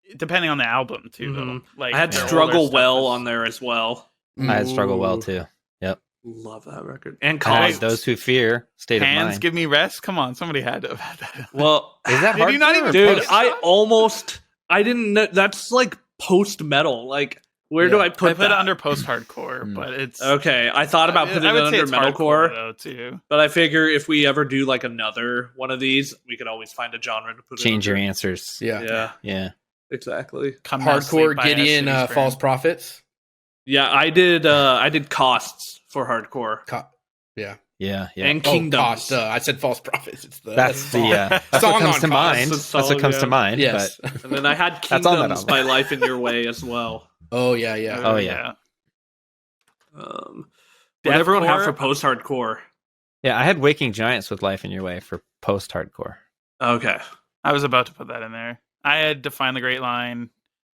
would, depending on the album too. Though. Mhm. Like I had their older Struggle stuff Well is- on there as well. I had Struggle Well Ooh. too. Love that record. And And Cost. Those Who Fear, State of Hands Mind. Give Me Rest. Come on, somebody had to have had that. Well, Is that Did you not hardcore even or dude, post? I didn't know. That's like post metal. Like, where do Yeah. I put I put it that? under post hardcore, but it's Okay, I thought about putting I it would say under it's hardcore metalcore, though too. but I figure if we ever do like another one of these, we could always find a genre to put Change it your under. answers. Yeah. Yeah, Yeah. exactly. Come Now Sleep Hardcore by Gideon City Spring. False Prophets. Yeah, I did Costs for hardcore Yeah. Yeah. Yeah. and Oh, Kingdoms. Cost. I said False Prophets. It's the That's the song. that's what Song comes on to Cost. mind. That's That's what comes to solid, mind. Yes. But And then I had That's on that Kingdoms album. by Life in Your Way as well. Oh yeah, yeah. Oh, yeah. What everyone have Deathcore? for post hardcore? yeah, I had Waking Giants with Life in Your Way for post hardcore. Okay. I was about to put that in there. I had Define the Great Line,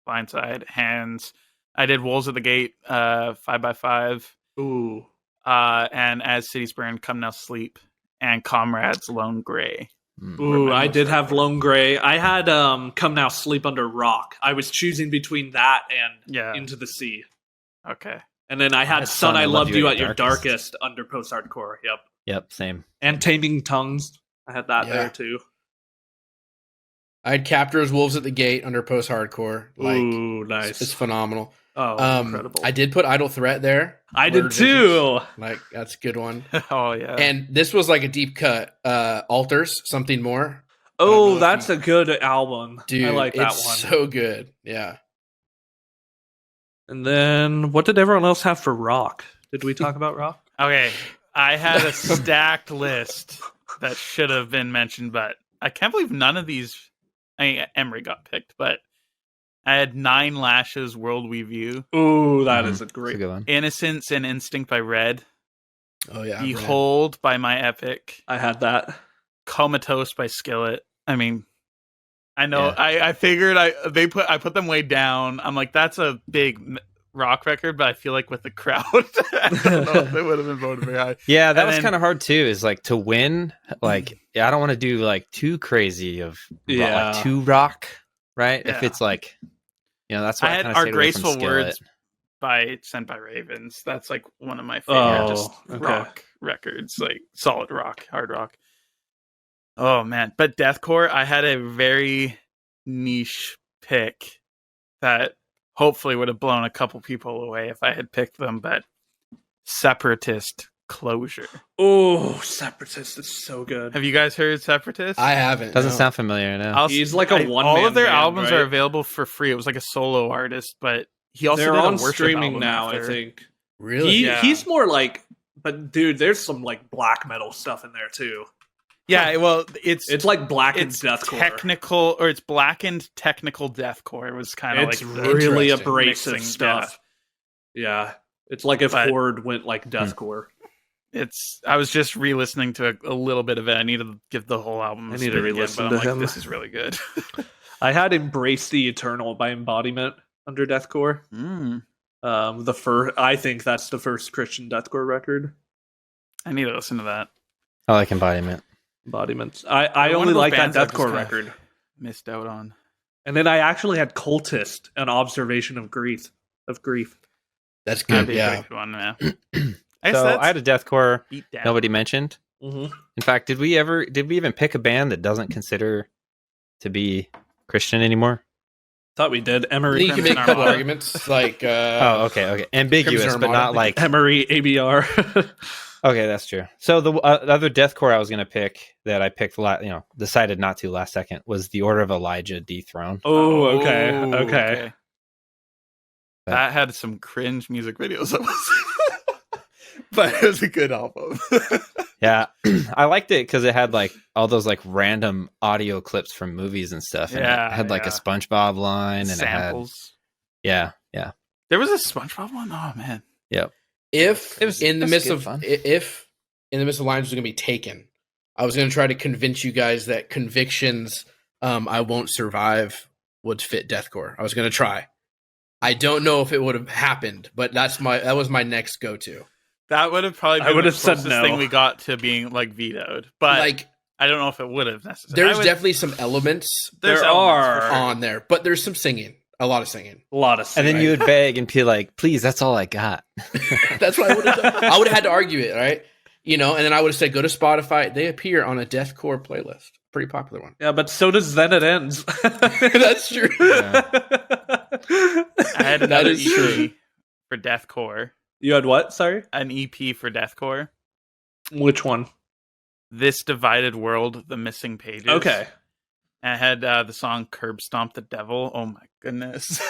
Blindside, Hands. I did Wolves at the Gate, 5x5, Ooh. and As Cities Burn, Come Now Sleep, and Comrades, Lone Gray. Ooh, my I most did have favorite. Lone Gray. I had Come Now Sleep Under Rock. I was choosing between that and Yeah. Into the Sea. Okay. And then I had had Son, I Loved You at Your Darkest under post hardcore. Yep. Yep, same. And Taming Tongues. I had that Yeah. there too. I had Captors Wolves at the Gate under post hardcore. Like Ooh, nice. it's phenomenal. Oh, incredible! I did put Idle Threat there. I Blurred did too. Visions. Like, that's a good one. Oh yeah. And this was like a deep cut. Altars, Something More. I don't know Oh, if that's you- a good album. Dude, I like that it's one. so good. Yeah. And then what did everyone else have for rock? Did we talk about rock? Okay, I had a stacked list that should have been mentioned, but I can't believe none of these. I mean, Emery got picked, but I had 9 Lashes, World We View, Ooh, that is a That's a great. good one. Innocence and Instinct by Red, Oh, yeah. Behold by My Epic, I had that. Comatose by Skillet. I mean, I know Yeah. I figured I put them way down. I'm like, that's a big rock record, but I feel like with the crowd, I don't know if it would have been voted very high. Yeah, that And was then- kind of hard too. Is like to win. Like, I don't want to do like too crazy of Yeah. like too rock, right? If Yeah. it's like, that's why I had kinda Our stayed away from Graceful Skillet. Words by Sent by Ravens. That's like one of my favorite just okay. rock records, like solid rock, hard rock. Oh man, but Deathcore, I had a very niche pick that hopefully would have blown a couple people away if I had picked them, but Separatist Closure. Oh, Separatist is so good. Have you guys heard Separatist? I haven't. Doesn't no. sound familiar now. He's like a All one-man of their band, albums right? are available for free. It was like a solo artist, but he also They're did a on worship streaming album now, after. I think. Really? Yeah. He's more like, but dude, there's some like black metal stuff in there too. Yeah, well, It's like blackened it's deathcore. technical, or it's blackened technical deathcore. It was kind of like It's the really Interesting. abrasive mixing, stuff. Yeah. It's like if But- Horde went like deathcore. It's. I was just re-listening to a little bit of it. I need to give the whole album. I a need to spin again, re-listen but to I'm like, him. This is really good. I had Embrace the Eternal by Embodiment under deathcore. The first, I think that's the first Christian deathcore record. I need to listen to that. I like Embodiment. Embodiments. I One of only those like that bands I've just deathcore kinda record. Missed out on. And then I actually had Cultist, an observation of grief. That's That'd good. be a Yeah. pretty good one. Yeah. I guess So that's I had a deathcore beat down. nobody mentioned. Mm-hmm. In fact, did we even pick a band that doesn't consider to be Christian anymore? Thought we did. You can Emery, Crimson make a couple Armada. arguments like Oh, okay. Ambiguous, Crimson but Armada. not like. Emery, ABR. Okay, that's true. So the other deathcore I was gonna pick that I picked, decided not to last second was the Order of Elijah Dethrone. Oh, okay. That had some cringe music videos. But it was a good album. Yeah, I liked it because it had like all those like random audio clips from movies and stuff. And Yeah, it had like a yeah. SpongeBob line and Samples. it had There was a SpongeBob one. Oh man. if It was- in the it was midst good of fun. if in the midst of lines was going to be taken, I was going to try to convince you guys that Convictions, I Won't Survive would fit deathcore. I was going to try. I don't know if it would have happened, but that was my next go to. That would have probably I been would the have said closest no. thing we got to being like vetoed. But Like I don't know if it would have necessarily. there's definitely some elements There's There elements for are. sure. on there, but there's some singing, a lot of singing. A lot of and singing. then you would beg and be like, "Please, that's all I got." That's what I would have done. I would have had to argue it, right? And then I would have said, go to Spotify. They appear on a deathcore playlist. Pretty popular one. Yeah, but so does Then It Ends. That's true. I had That another is EP true. for deathcore. You had what? Sorry? An EP for deathcore. Which one? This Divided World, The Missing Pages. Okay. And I had the song Curb Stomp the Devil. Oh my goodness.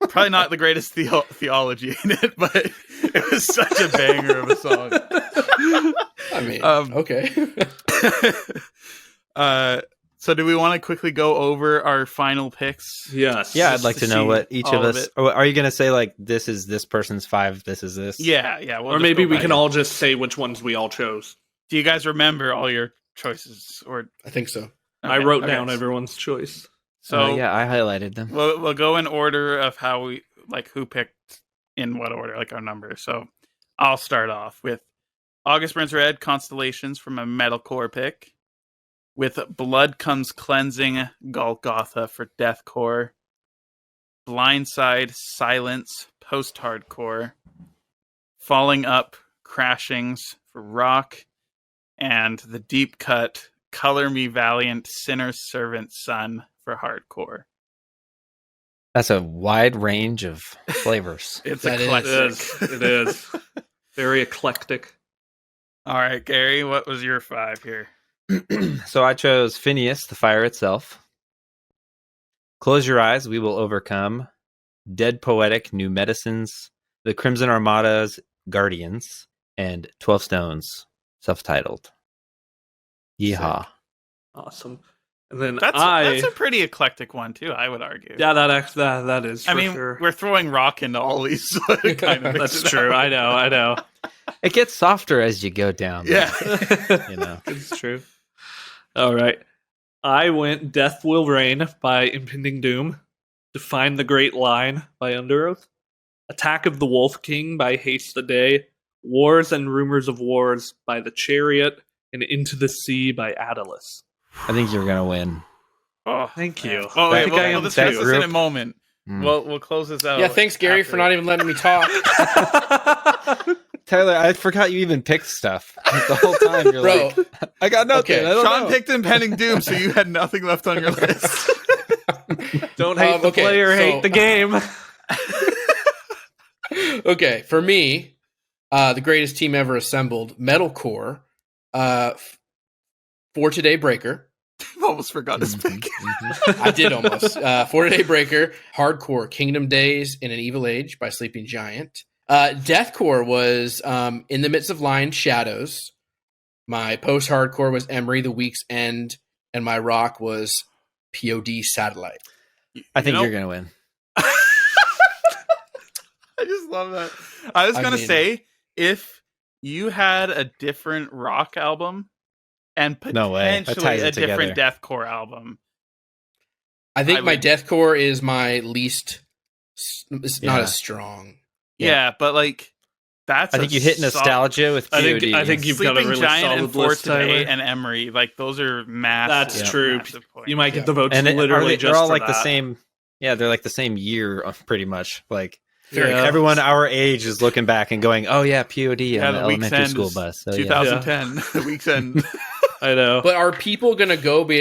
Probably not the greatest theology in it, but it was such a banger of a song. I mean, Um, okay. So do we want to quickly go over our final picks? Yes. Yeah, I'd like to know see what each all of of us. it. Or are you gonna say like this is this person's 5? This is this. Yeah. We'll Or just maybe go we by can it. all just say which ones we all chose. Do you guys remember all your choices? Or I think so. I Okay, wrote okay. down everyone's choice. So yeah, I highlighted them. we'll go in order of how we like who picked in what order, like our number. So I'll start off with August Burns Red, Constellations from a metalcore pick. With Blood Comes Cleansing, Golgotha for deathcore. Blindside, Silence, post-hardcore. Falling Up, Crashings for rock. And the deep cut, Color Me Valiant, Sinner's Servant Son for hardcore. That's a wide range of flavors. It's That is- eclectic. It is. Very eclectic. All right, Gary, what was your 5 here? So I chose Phineas, the fire itself. Close Your Eyes, We Will Overcome. Dead Poetic, New Medicines. The Crimson Armada's Guardians. And 12 Stones, self-titled. Yeehaw. Awesome. And then That's a pretty eclectic one too, I would argue. yeah, that is. For I mean, sure. we're throwing rock into all these. So it kind of That's mixes it true. up. I know. It gets softer as you go down. Yeah. You know. It's true. All right. I went Death Will Reign by Impending Doom. Define the Great Line by Under Oath. Attack of the Wolf King by Haste the Day. Wars and Rumors of Wars by The Chariot. And Into the Sea by Attalus. I think you're going to win. Oh, Thank man. you. Oh, I wait, think we'll, I we'll am discuss too. this in a moment. Mm. We'll close this out. Yeah, thanks, Gary, for not even letting me talk. Tyler, I forgot you even picked stuff. The whole time you're Bro, like, I got nothing. Okay, I don't Sean know. picked Impending Doom, so you had nothing left on your list. Don't hate the okay, player, so- hate the game. okay, for me, the greatest team ever assembled, Metalcore, For Today Breaker. Almost forgot his pick. I did almost. For Today Breaker, Hardcore, Kingdom Days in an Evil Age by Sleeping Giant. Deathcore was In the Midst of Lion Shadows. My post-hardcore was Emery, The Week's End, and my rock was POD Satellite. I think You know- you're going to win. I just love that. I was going to say, if you had a different rock album and No way. That potentially ties a it together. different deathcore album, I think I my would- Deathcore is my least. It's not Yeah. as strong. yeah, but like that's. I think you hit nostalgia with I POD. think you've got a Sleeping really Giant solid and For list, Today Tyler. and Emery, like those are massive. That's Yeah. true. massive points. You might get Yeah. the votes and literally they're just all for like the that. same. Yeah, they're like the same year, pretty much. Like Very Yeah. everyone our age is looking back and going, "Oh yeah, POD Yeah, on the the Week's elementary End school is bus." So, yeah. 2010, the Week's End. I know. But are people gonna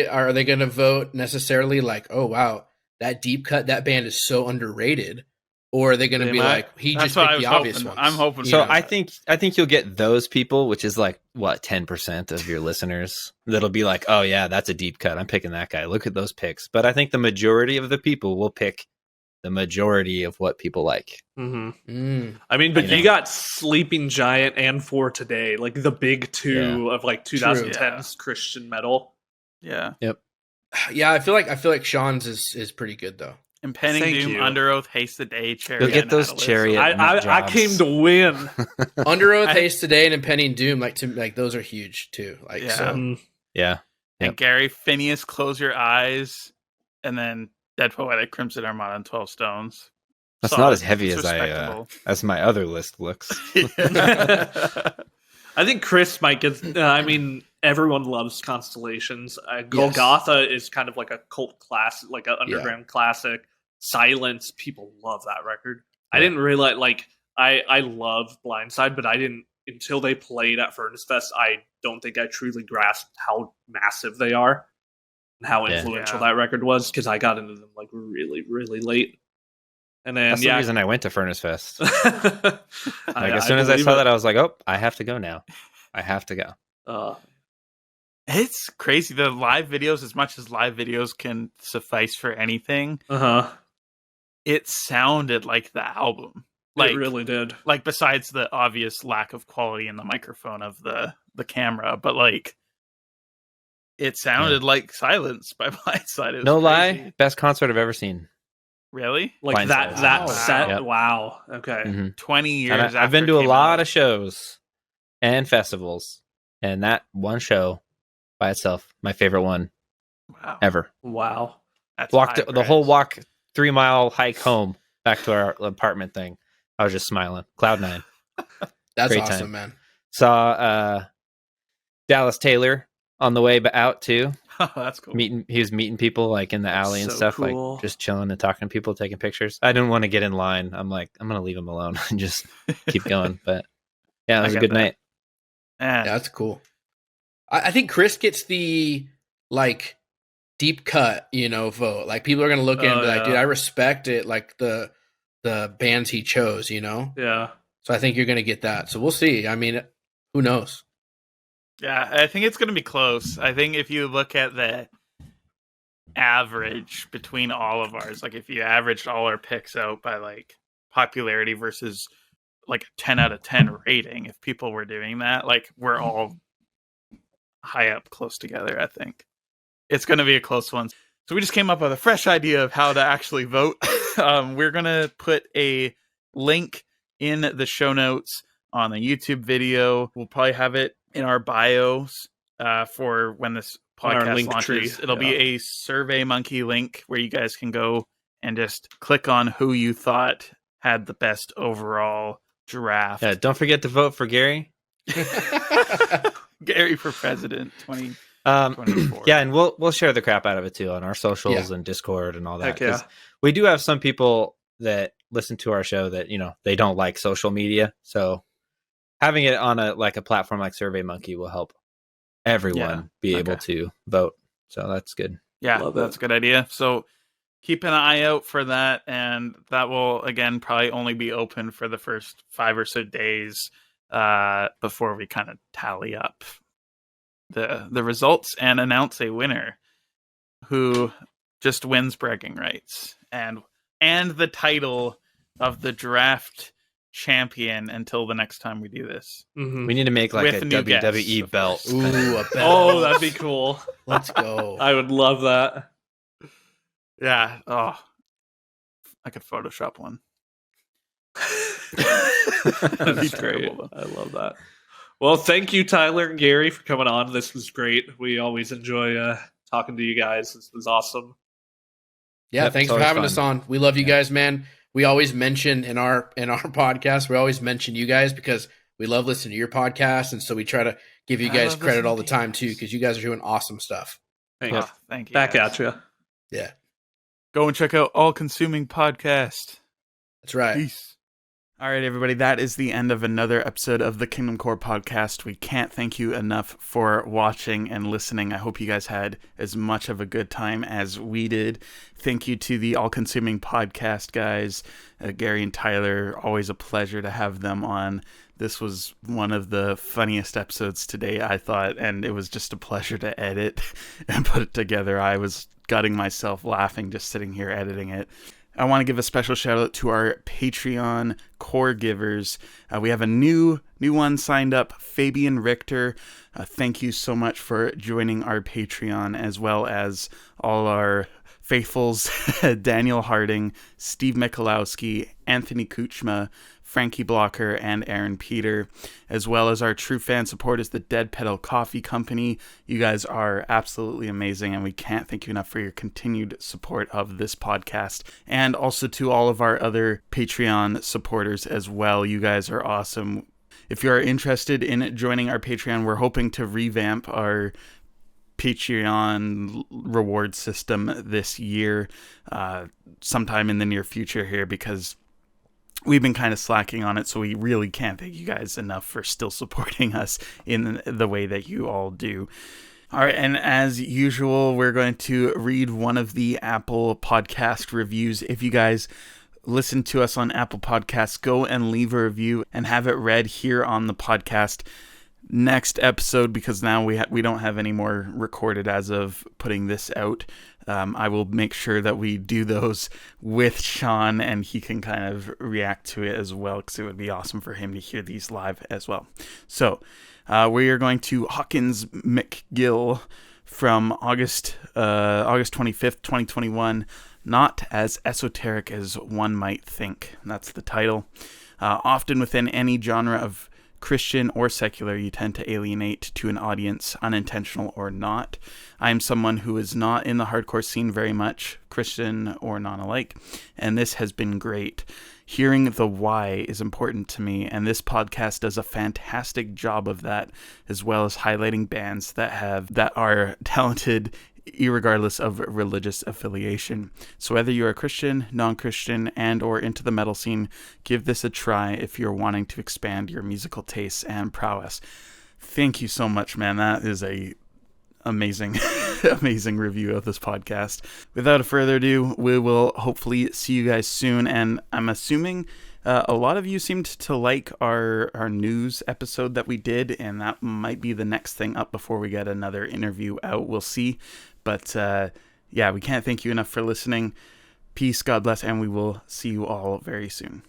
are they gonna vote necessarily like, oh wow, that deep cut, that band is so underrated? Or are they gonna They be might. like, he That's just what I picked the was obvious hoping. ones? I'm hoping You So know? I think you'll get those people, which is like what 10% of your listeners, that'll be like, "Oh yeah, that's a deep cut. I'm picking that guy. Look at those picks." But I think the majority of the people will pick the majority of what people like. hmm Mm. I mean, but I know. you got Sleeping Giant and For Today, like the big two of like 2010s Christian metal. Yeah. Yeah, I feel like Sean's is pretty good though. Impending Thank Doom, you. Under Oath, Haste the Day, Chariot. You'll get and those Atlas. Chariot. I nut I jobs. came to win. Under Oath, I- Haste Today, and Impending Doom, those are huge too. Like Yeah. so, Mhm. Yeah. And Yep. Gary, Phineas, Close Your Eyes, and then Dead Poetic, Crimson Armada, and 12 Stones. That's Solid. not as heavy It's as respectable. as my other list looks. I think Chris might get. I mean, everyone loves Constellations. Golgotha is kind of like a cult classic, like an underground classic. Silence, people love that record. I didn't realize, like, I love Blindside, but I didn't until they played at Furnace Fest. I don't think I truly grasped how massive they are and how Yeah. influential Yeah. that record was because I got into them like really, really late. And then That's the reason I went to Furnace Fest. like Like as soon as I saw that, I was like, "Oh, I have to go now. I have to go." It's crazy. The live videos, as much as live videos can suffice for anything, it sounded like the album. Like, it really did. like besides the obvious lack of quality in the microphone of the camera, but like it sounded like Silence by Blindside. It was No crazy. lie, best concert I've ever seen. Really? Like Blindside. that Wow. set. Yep. Wow. Okay. Mhm. 20 years And after I've been to a it came lot out. of shows and festivals, and that one show by itself, my favorite one Wow. ever. Wow. That's Walked high the whole praise. walk 3-mile hike home back to our apartment thing. I was just smiling. Cloud 9. that's Great awesome, time. man. Saw Dallas Taylor on the way out too. Oh, that's cool. He was meeting people like in the alley and So stuff, cool. like just chilling and talking to people, taking pictures. I didn't want to get in line. I'm like, I'm gonna leave him alone and just keep going. But yeah, it was I a get good that. night. Man, Yeah, that's cool. I think Chris gets the like deep cut, vote. Like people are gonna look in and be like, yeah. dude, I respect it. Like the bands he chose, Yeah. So I think you're gonna get that. So we'll see. I mean, who knows? Yeah, I think it's going to be close. I think if you look at the average between all of ours, like if you averaged all our picks out by like popularity versus like a 10 out of 10 rating, if people were doing that, like we're all high up close together. I think it's going to be a close one. So we just came up with a fresh idea of how to actually vote. We're going to put a link in the show notes on the YouTube video. We'll probably have it in our bios for when this On our podcast link launches. tree, It'll be a Survey Monkey link where you guys can go and just click on who you thought had the best overall draft. Yeah, don't forget to vote for Gary. Gary for president 2024. Yeah, and we'll share the crap out of it too on our socials and Discord and all that. Heck yeah. 'Cause we do have some people that listen to our show that they don't like social media, so having it on a platform like Survey Monkey will help everyone be able to vote. So that's good. Yeah, Love that's it. a good idea. So keep an eye out for that, and that will again probably only be open for the first 5 or so days before we kind of tally up the results and announce a winner who just wins bragging rights and the title of the draft champion until the next time we do this. Mhm. We need to make like With a new WWE guests, belt. Ooh, a belt. Oh, that'd be cool. Let's go. I would love that. Yeah. Oh, I could Photoshop one. That'd be great. I love that. Well, thank you, Tyler and Gary, for coming on. This was great. We always enjoy talking to you guys. This was awesome. Yeah, Yep, thanks it's for always having fun. us on. We love you guys, man. We always mention in our podcast, we always mention you guys because we love listening to your podcast, and so we try to give you I guys love credit all the listening to time you too guys. because you guys are doing awesome stuff. Thanks. Oh, thank you. Back guys. at you. Yeah, Go and check out All Consuming Podcast. that's right. Peace. All right, everybody, that is the end of another episode of the Kingdom Core podcast. We can't thank you enough for watching and listening. I hope you guys had as much of a good time as we did. Thank you to the All Consuming Podcast guys, Gary and Tyler. Always a pleasure to have them on. This was one of the funniest episodes today, I thought, and it was just a pleasure to edit and put it together. I was gutting myself laughing just sitting here editing it. I want to give a special shout out to our Patreon core givers. We have a new one signed up, Fabian Richter. Thank you so much for joining our Patreon, as well as all our faithfuls, Daniel Harding, Steve Michalowski, Anthony Kuchma, Frankie Blocker, and Aaron Peter, as well as our true fan supporters, the Dead Pedal Coffee Company. You guys are absolutely amazing, and we can't thank you enough for your continued support of this podcast. And also to all of our other Patreon supporters as well. You guys are awesome. If you are interested in joining our Patreon, we're hoping to revamp our Patreon reward system this year, sometime in the near future here, because we've been kind of slacking on it, so we really can't thank you guys enough for still supporting us in the way that you all do. All right, and as usual, we're going to read one of the Apple Podcast reviews. If you guys listen to us on Apple Podcasts, go and leave a review and have it read here on the podcast next episode, because now we don't have any more recorded as of putting this out. I will make sure that we do those with Sean, and he can kind of react to it as well, because it would be awesome for him to hear these live as well. So we are going to Hawkins McGill from August 25th, 2021. Not as esoteric as one might think. That's the title. Often within any genre of Christian or secular, you tend to alienate to an audience, unintentional or not. I am someone who is not in the hardcore scene very much, Christian or non-alike, and this has been great. Hearing the why is important to me, and this podcast does a fantastic job of that, as well as highlighting bands that are talented irregardless of religious affiliation. So whether you're a Christian, non-Christian, and or into the metal scene, give this a try if you're wanting to expand your musical tastes and prowess. Thank you so much, man. That is a amazing, amazing review of this podcast. Without further ado, we will hopefully see you guys soon. And I'm assuming a lot of you seemed to like our news episode that we did, and that might be the next thing up before we get another interview out. We'll see. But yeah, we can't thank you enough for listening. Peace, God bless, and we will see you all very soon.